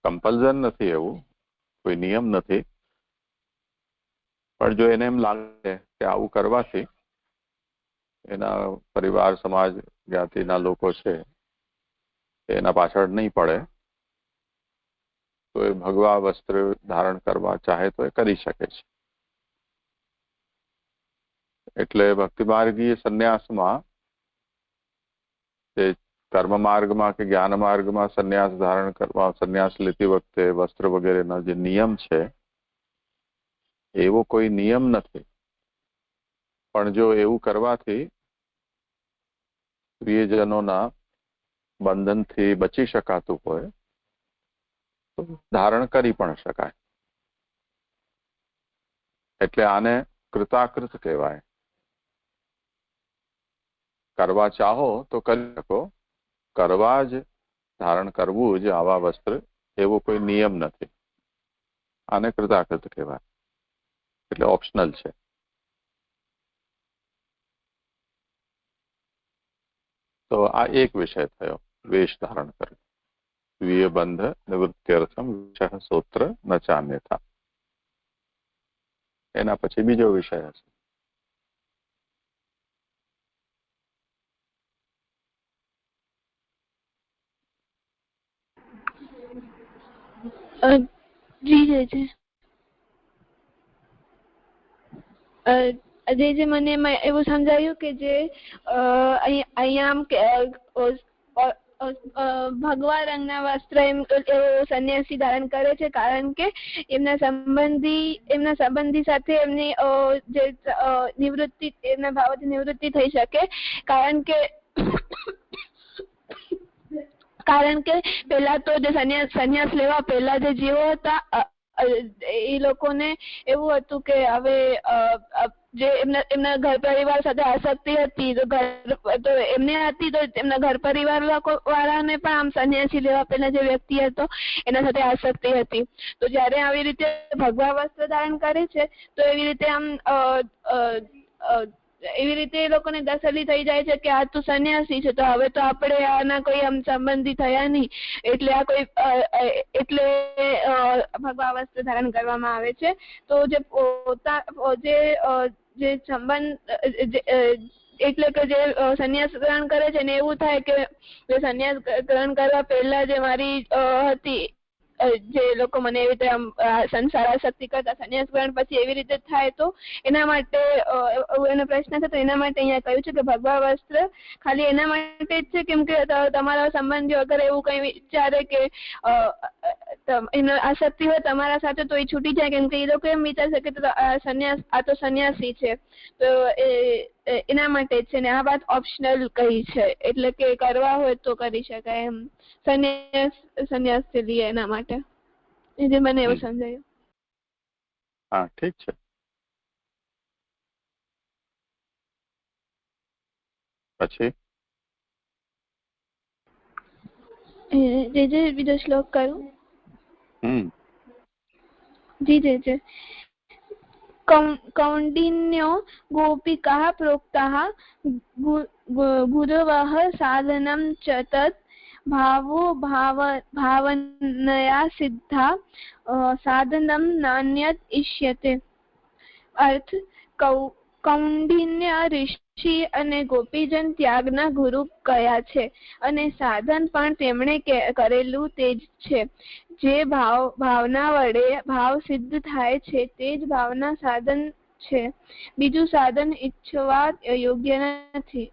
કમ્પલ્ઝન નથી, એવું કોઈ નિયમ નથી, પણ જો એને એમ લાગે કે આવું કરવાથી એના પરિવાર, સમાજ, જ્ઞાતિના લોકો છે એના પાછળ નહીં પડે તો એ ભગવા વસ્ત્ર ધારણ કરવા ચાહે તો એ કરી શકે છે. એટલે ભક્તિ માર્ગીય સંન્યાસમાં તે કર્મ માર્ગમાં કે જ્ઞાન માર્ગમાં સંન્યાસ ધારણ કરવા, સંન્યાસ લેતી વખતે વસ્ત્ર વગેરેના જે નિયમ છે એવો કોઈ નિયમ નથી. પણ જો એવું કરવાથી પ્રિયજનોના બંધનથી બચી શકાતું હોય તો ધારણ કરી પણ શકાય. એટલે આને કૃતાકૃત કહેવાય. કરવા ચાહો તો કરી શકો, કરવા જ ધારણ કરવું જ આવા વસ્ત્ર એવો કોઈ નિયમ નથી. આને કૃતાકૃત કહેવાય, એટલે ઓપ્શનલ છે. તો આ એક વિષય થયો, વેશ ધારણ કરવો. સ્વીયબંધ નિવૃત્ત્યર્થમ વિષય સૂત્ર ન ચાન્યથા. એના પછી બીજો વિષય હશે. જી જે મને એવું સમજાયું કે જે અહીંયા આમ ભગવા રંગના વસ્ત્ર એવો સંન્યાસી ધારણ કરે છે, કારણ કે એમના સંબંધી સાથે એમની જે નિવૃત્તિ, એમના ભાવથી નિવૃત્તિ થઈ શકે, કારણ કે પેલા તો જે સંન્યાસ લેવા પહેલા જે જીવો હતા એ લોકોને એવું હતું કે હવે જે એમના ઘર પરિવાર સાથે આસક્તિ હતી તો એમને હતી, તો એમના ઘર પરિવાર વાળાને પણ આમ સંન્યાસી લેવા પહેલા જે વ્યક્તિ હતો એના સાથે આસક્તિ હતી. તો જયારે આવી રીતે ભગવા વસ્ત્ર ધારણ કરે છે તો એવી રીતે આમ એવી રીતે એ લોકોને તસલ્લી થઈ જાય છે કે આ તો સંન્યાસી છે, તો હવે તો આપણે આના કોઈ આમ સંબંધી થયા નહીં, એટલે આ કોઈ એટલે ભગવા વસ્ત્ર ધારણ કરવામાં આવે છે. તો જે સંબંધ એટલે કે જે સંન્યાસ ગ્રહણ કરે છે ને એવું થાય કે સંન્યાસ ગ્રહણ કરવા પહેલા જે મારી હતી, જે લોકો મને એવી રીતે આમ સંસાર આસક્તિ કરતા, સંન્યાસ ગ્રહણ પછી એવી રીતે થાય, તો એના માટે એનો પ્રશ્ન છે. તો એના માટે અહીંયા કહ્યું છે કે ભગવા વસ્ત્ર ખાલી એના માટે જ છે કેમ કે તમારા સંબંધીઓ અગર એવું કઈ વિચારે કે એનો આસક્તિ હોય તમારા સાથે તો એ છૂટી જાય, કેમ કે એ લોકો એમ વિચારશે કે આ તો સંન્યાસી છે, તો એના માટે જ છે. ને આ વાત ઓપ્શનલ કહી છે, એટલે કે કરવા હોય તો કરી શકાય એમ, સંન્યાસ લીએ એના માટે. એ જે મને એવું સમજાયું. હા, ઠીક છે. પછી જે બીજો શ્લોક કરું. જી કૌંડિન્યો ગોપિકાः પ્રોક્તાः ગુરવઃ સાધનમ ચ તत् ભાવો ભાવનયા સિદ્ધા સાધનમ નાન્યત ઇષ્યતે. અર્થ, કૌંડિન્ય ઋષિ અને ગોપીજન ત્યાગના ગુરુ કયા છે અને સાધન પણ તેમણે કરેલું તે જ છે. જે ભાવના વડે ભાવ સિદ્ધ થાય છે તે જ ભાવના સાધન છે, બીજું સાધન ઈચ્છવા યોગ્ય નથી.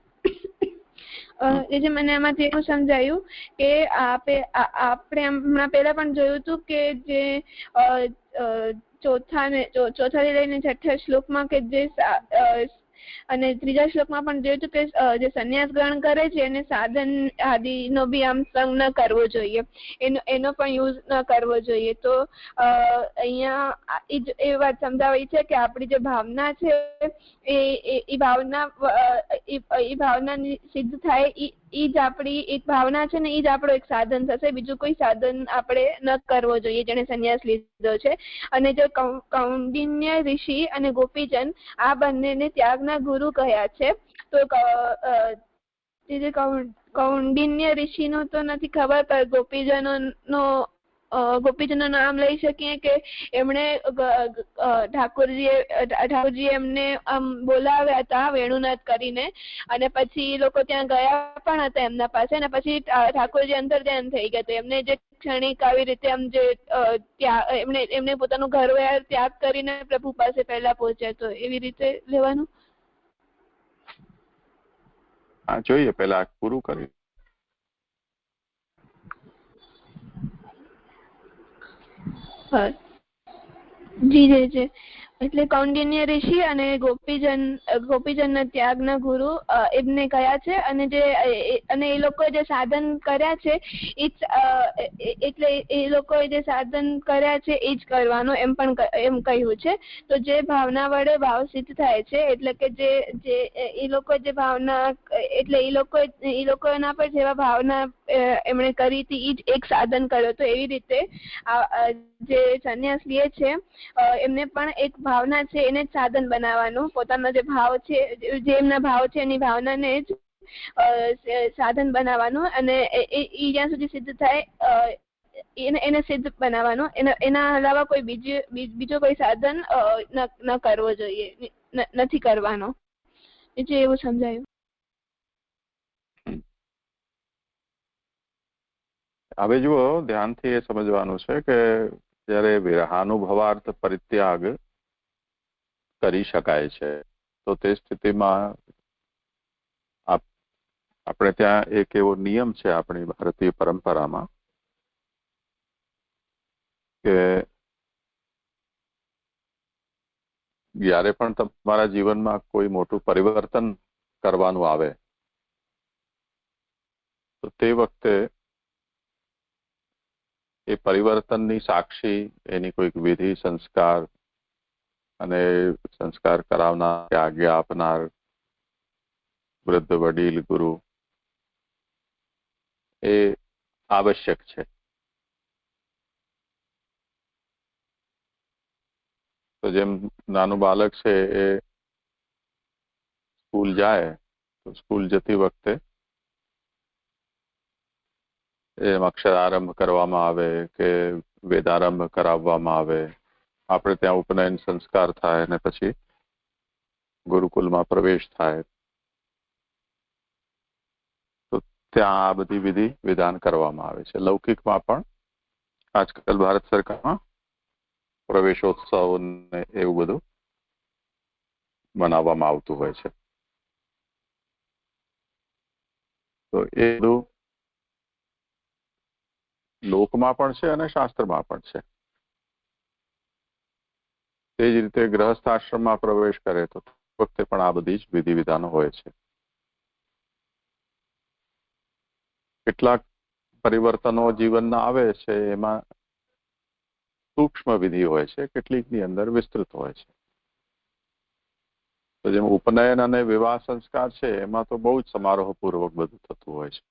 જે મને એમાંથી એવું સમજાયું કે આપણે હમણાં પહેલા પણ જોયું હતું કે જે ચોથાથી લઈને છઠ્ઠા શ્લોકમાં કે જે અને ત્રીજા શ્લોકમાં પણ જોયું હતું કે જે સંન્યાસ ગ્રહણ કરે છે એને સાધન આદિનો બી આમ સંગ ન કરવો જોઈએ, એનો પણ યુઝ ન કરવો જોઈએ. તો અહીંયા એ વાત સમજાવી છે કે આપણી જે ભાવના છે એ ભાવના સિદ્ધ થાય, એ જ આપણી એક ભાવના છે ને એ જ આપણો એક સાધન થશે, બીજું કોઈ સાધન આપણે ન કરવો જોઈએ જેને સંન્યાસ લીધો છે. અને જે કૌંડિન્ય ઋષિ અને ગોપીજન આ બંનેને ત્યાગના ગુરુ કહ્યા છે. તો જે કૌંડિન્ય ઋષિનો તો નથી ખબર, પણ ગોપીજનો નામ લઈ શકીએ કે એમણે ઠાકોરજી એમને આમ બોલાવ્યા હતા વેણુનાદ કરીને, અને પછી લોકો ત્યાં ગયા પણ હતા એમના પાસે, અને પછી ઠાકોરજી અંતર ધ્યાન થઈ ગયા. તો એમને જે ક્ષણિક આવી રીતે આમ જે એમને પોતાનું ઘર ત્યાગ કરીને પ્રભુ પાસે પહેલા પહોંચ્યા, તો એવી રીતે લેવાનું. હા, જોઈએ પહેલા પૂરું કરી. જી એટલે કૌંડિન્ય ઋષિ અને ગોપીજન ત્યાગના ગુરુ એમને કયા છે, અને એ લોકોએ જે સાધન કર્યા છે એટલે એ લોકોએ જે સાધન કર્યા છે એ જ કરવાનું એમ કહ્યું છે. તો જે ભાવના વડે ભાવ સિદ્ધ થાય છે, એટલે કે જે એ લોકો જે ભાવના એટલે એ લોકોના પર જેવા ભાવના એમણે કરી હતી એ જ એક સાધન કર્યો. તો એવી રીતે જે સંન્યાસ લે છે એમને પણ એક ભાવના છે એને જ સાધન બનાવવાનું, પોતાનો જે ભાવ છે, જે એમના ભાવ છે એની ભાવનાને જ સાધન બનાવવાનું અને એ જ્યાં સુધી સિદ્ધ થાય એને સિદ્ધ બનાવવાનું. એના અલાવા કોઈ બીજો કોઈ સાધન ન કરવો જોઈએ, નથી કરવાનો. બીજું એવું સમજાયું. હવે જુઓ, ધ્યાનથી એ સમજવાનું છે કે જ્યારે વિરહાનુભવાર્થ પરિત્યાગ કરી શકાય છે તો તે સ્થિતિમાં આપણે ત્યાં એક એવો નિયમ છે આપણી ભારતીય પરંપરામાં કે જ્યારે પણ તમારા જીવનમાં કોઈ મોટું પરિવર્તન કરવાનું આવે તો તે વખતે એ પરિવર્તનની સાક્ષી એની કોઈક વિધિ સંસ્કાર અને સંસ્કાર કરાવનાર આજ્ઞા આપનાર વૃદ્ધ વડીલ ગુરુ એ આવશ્યક છે. તો જેમ નાનું બાળક છે એ સ્કૂલ જાય તો સ્કૂલ જતી વખતે એમ અક્ષરારંભ કરવામાં આવે કે વેદારંભ કરાવવામાં આવે, આપણે ત્યાં ઉપનયન સંસ્કાર થાય અને પછી ગુરુકુલમાં પ્રવેશ થાય, તો ત્યાં આ બધી વિધિ વિધાન કરવામાં આવે છે. લૌકિકમાં પણ આજકાલ ભારત સરકારમાં પ્રવેશોત્સવ ને એવું બધું મનાવવામાં આવતું હોય છે. તો એ બધું લોકમાં પણ છે અને શાસ્ત્રમાં પણ છે. તે જ રીતે ગ્રહસ્થ આશ્રમમાં પ્રવેશ કરે તો વખતે પણ આ બધી જ વિધિ વિધાનો હોય છે. કેટલાક પરિવર્તનો જીવનના આવે છે એમાં સૂક્ષ્મ વિધિ હોય છે, કેટલીકની અંદર વિસ્તૃત હોય છે. તો જેમ ઉપનયન અને વિવાહ સંસ્કાર છે એમાં તો બહુ જ સમારોહપૂર્વક બધું થતું હોય છે,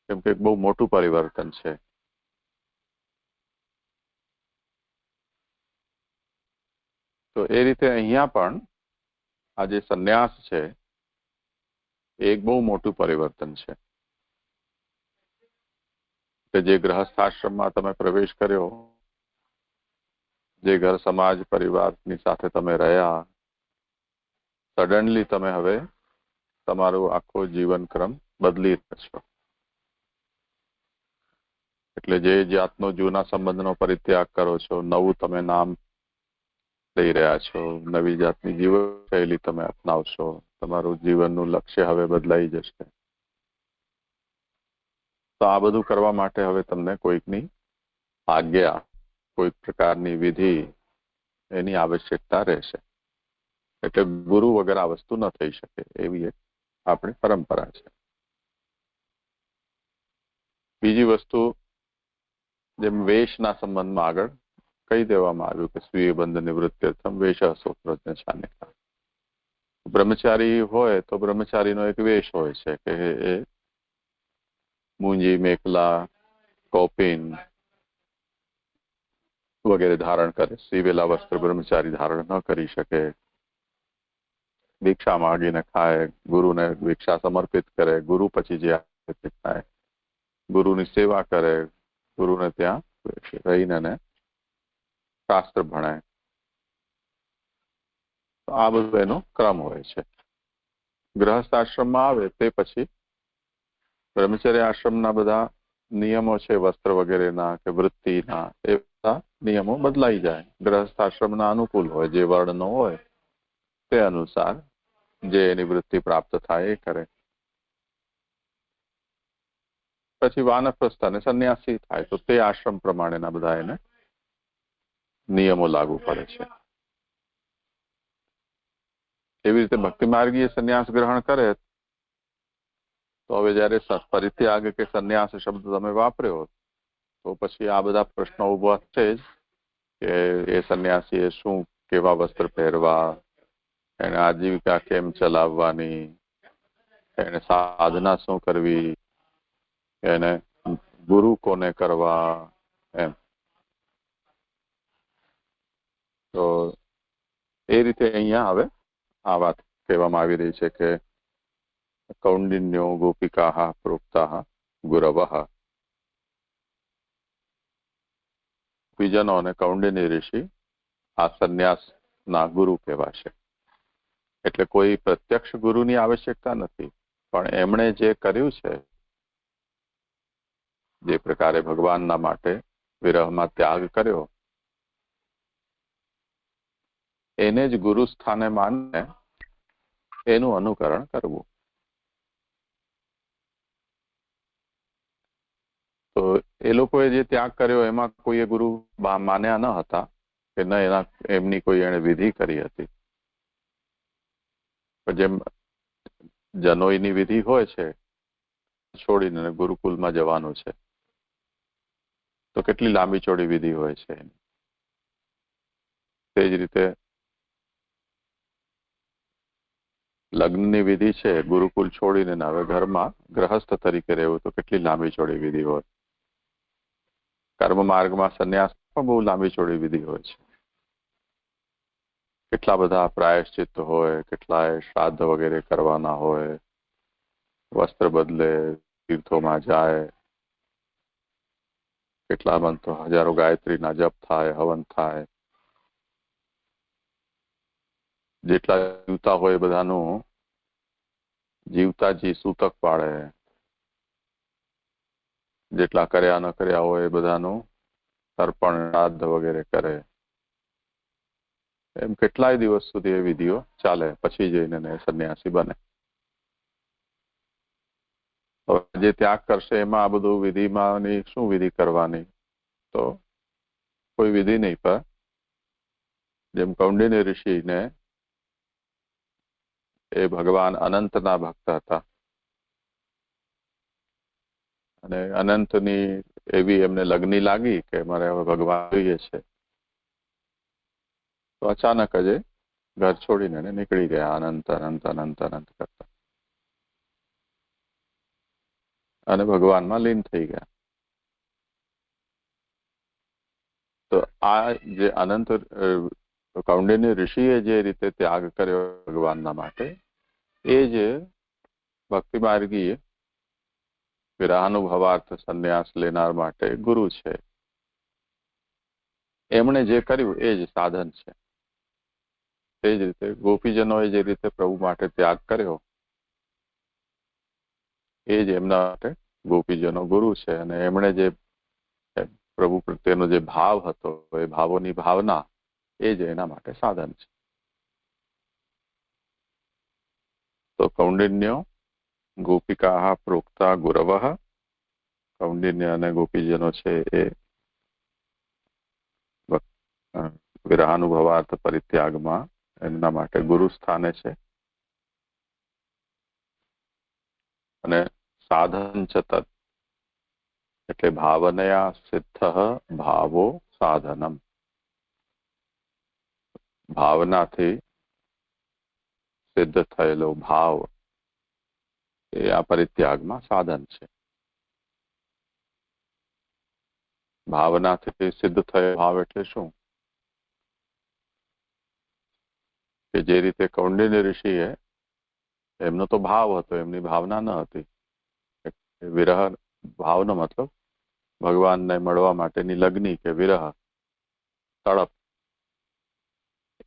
કેમ કે બહુ મોટું પરિવર્તન છે. તો એ રીતે અહીંયા પણ આ જે સંન્યાસ છે એ એક બહુ મોટું પરિવર્તન છે કે જે ગ્રહસ્થાશ્રમમાં તમે પ્રવેશ કર્યો, જે ઘર સમાજ પરિવારની સાથે તમે રહ્યા, સડનલી તમે હવે તમારું આખો જીવનક્રમ બદલી છો. એટલે જે જાતનો જૂના સંબંધનો પરિત્યાગ કરો છો, નવું તમે નામ લઈ રહ્યા છો, નવી જાતની જીવનશૈલી તમે અપનાવશો, તમારું જીવનનું લક્ષ્ય હવે બદલાઈ જશે. તો આ બધું કરવા માટે હવે તમને કોઈકની આજ્ઞા, કોઈક પ્રકારની વિધિ એની આવશ્યકતા રહેશે. એટલે ગુરુ વગર આ વસ્તુ ન થઈ શકે એવી એક આપણી પરંપરા છે. બીજી વસ્તુ, જેમ વેશના સંબંધમાં આગળ કહી દેવામાં આવ્યું કે સ્વીય બંધ નિવૃત્ત્યર્થમ વેશ સ્વપ્રજ્ઞાનિકા. બ્રહ્મચારી હોય તો બ્રહ્મચારીનો એક વેશ હોય છે કે એ મૂંજી, મેખલા, કૌપીન વગેરે ધારણ કરે. સીવેલા વસ્ત્ર બ્રહ્મચારી ધારણ ન કરી શકે. દીક્ષા માગીને ખાય, ગુરુને દીક્ષા સમર્પિત કરે, ગુરુ પછી જે થાય ગુરુની સેવા કરે, ગુરુને ત્યાં રહીને શાસ્ત્ર ભણે. તો આ બધું એનો ક્રમ હોય છે. ગ્રહસ્થ આશ્રમમાં આવે તે પછી બ્રહ્મચર્ય આશ્રમના બધા નિયમો છે વસ્ત્ર વગેરેના કે વૃત્તિના, એ બધા નિયમો બદલાઈ જાય. ગ્રહસ્થ આશ્રમના અનુકૂળ હોય, જે વર્ણનો હોય તે અનુસાર જે એની વૃત્તિ પ્રાપ્ત થાય એ કરે. પછી વાનપ્રસ્થ અને સંન્યાસી થાય તો તે આશ્રમ પ્રમાણેના બધા એને નિયમો લાગુ પડે છે. એવી રીતે ભક્તિ માર્ગીય સંન્યાસ ગ્રહણ કરે તો હવે જયારે પરિત્યાગ કે સંન્યાસ શબ્દ તમે વાપર્યો તો પછી આ બધા પ્રશ્નો ઉભા છે જ કે એ સંન્યાસીએ શું, કેવા વસ્ત્ર પહેરવા, એને આજીવિકા કેમ ચલાવવાની, એને સાધના શું કરવી, એને ગુરુ કોને કરવા, એમ. તો એ રીતે અહીંયા હવે આ વાત કહેવામાં આવી રહી છે કે કૌંડિન્યો ગોપિકાः પ્રોક્તાः ગુરવઃ. ગોપીજનો અને કૌંડિન્ય ઋષિ આ સંન્યાસના ગુરુ કહેવાશે. એટલે કોઈ પ્રત્યક્ષ ગુરુની આવશ્યકતા નથી, પણ એમણે જે કર્યું છે, જે પ્રકારે ભગવાનના માટે વિરહમાં ત્યાગ કર્યો, એને જ ગુરુ સ્થાને માનીને એનું અનુકરણ કરવું. તો એ લોકોએ જે ત્યાગ કર્યો એમાં કોઈએ ગુરુ માન્યા ન હતા કે ન એમની કોઈ એને વિધિ કરી હતી. જેમ જનોઈની વિધિ હોય છે, છોડીને ગુરુકુલમાં જવાનું છે, તો કેટલી લાંબી ચોડી વિધિ હોય છે. તે જ રીતે લગ્નની વિધિ છે, ગુરુકુલ છોડીને હવે ઘરમાં ગ્રહસ્થ તરીકે રહેવું, તો કેટલી લાંબી ચોડી વિધિ હોય. કર્મ માર્ગમાં સંન્યાસ પણ બહુ લાંબી ચોડી વિધિ હોય છે. કેટલા બધા પ્રાયશ્ચિત હોય, કેટલાય શ્રાદ્ધ વગેરે કરવાના હોય, વસ્ત્ર બદલે, તીર્થોમાં જાય, કેટલામાં તો હજારો ગાયત્રીના જપ થાય, હવન થાય. જેટલા જીવતા હોય બધાનું જીવતાજી સૂતક પાડે, જેટલા કર્યા ન કર્યા હોય એ બધાનું તર્પણ શ્રાદ્ધ વગેરે કરે. એમ કેટલાય દિવસ સુધી એ વિધિઓ ચાલે, પછી જઈને સંન્યાસી બને. જે ત્યાગ કરશે એમાં આ બધું વિધિમાં શું વિધિ કરવાની? તો કોઈ વિધિ નહીં, પણ જેમ કૌંડિન્ય ઋષિને એ ભગવાન અનંતના ભક્ત હતા અને અનંતની એવી એમને લગ્ની લાગી કે મારે હવે ભગવાન જોઈએ છે, તો અચાનક જ ઘર છોડીને નીકળી ગયા અનંત અનંત અનંત અનંત કરતા અને ભગવાનમાં લીન થઈ ગયા. તો આ જે અનંત કૌંડિન્ય ઋષિએ જે રીતે ત્યાગ કર્યો ભગવાનના માટે, એ જ ભક્તિ માર્ગીએ વિરહાનુભવાર્થ સંન્યાસ લેનાર માટે ગુરુ છે. એમણે જે કર્યું એ જ સાધન છે. તે જ રીતે ગોપીજનોએ જે રીતે પ્રભુ માટે ત્યાગ કર્યો, એ જ એમના માટે ગોપીજનો ગુરુ છે. અને એમણે જે પ્રભુ પ્રત્યેનો જે ભાવ હતો, એ ભાવોની ભાવના, એ જ એના માટે સાધન છે. તો કૌંડિન્યો ગોપિકાः પ્રોક્તા ગુરવઃ. કૌંડિન્ય અને ગોપીજનો છે એ વિરહાનુભવાર્થ પરિત્યાગમાં એમના માટે ગુરુ સ્થાને છે. અને સાધન ચ તત્ એટલે ભાવનયા સિદ્ધ ભાવો સાધનમ. ભાવનાથી સિદ્ધ થયેલો ભાવ એ આ પરિત્યાગમાં સાધન છે. ભાવનાથી સિદ્ધ થયેલો ભાવ એટલે શું? કે જે રીતે કૌંડિન્ય ઋષિએ, એમનો તો ભાવ હતો, એમની ભાવના ન હતી. વિરહ ભાવનો મતલબ ભગવાનને મળવા માટેની લગ્ની કે વિરહ તડપ.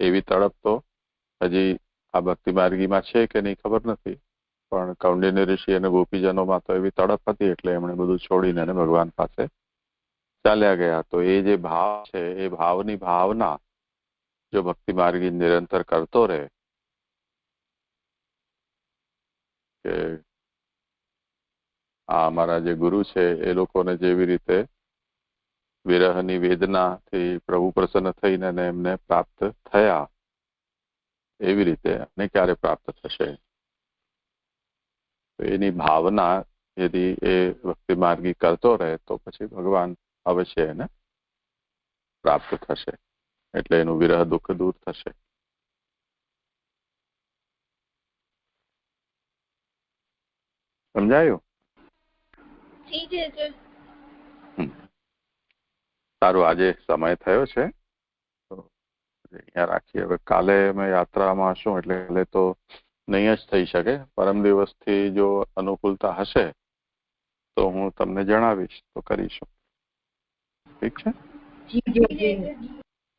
એવી તડપ તો હજી આ ભક્તિ માર્ગીમાં છે કે નહીં ખબર નથી, પણ કૌંડિન્ય ઋષિ અને ગોપીજનોમાં તો એવી તડપ હતી, એટલે એમણે બધું છોડીને ભગવાન પાસે ચાલ્યા ગયા. તો એ જે ભાવ છે, એ ભાવની ભાવના જો ભક્તિ માર્ગી નિરંતર કરતો રહે કે આ અમારા જે ગુરુ છે એ લોકોને જેવી રીતે વિરહની વેદનાથી પ્રભુ પ્રસન્ન થઈને એમને પ્રાપ્ત થયા, એવી રીતે અને ક્યારે પ્રાપ્ત થશે? તો એની ભાવના यदि એ ભક્તિ માર્ગી કરતો રહે તો પછી ભગવાન અવશ્ય એને પ્રાપ્ત થશે. એટલે એનું વિરહ દુઃખ દૂર થશે. સમજાયું? સારું, આજે સમય થયો છે તો અહીંયા રાખીએ. હવે કાલે અમે યાત્રામાં હશું, એટલે કાલે તો નહીં જ થઈ શકે. પરમ દિવસથી જો અનુકૂળતા હશે તો હું તમને જણાવીશ, તો કરીશું. ઠીક છે? જી જી જી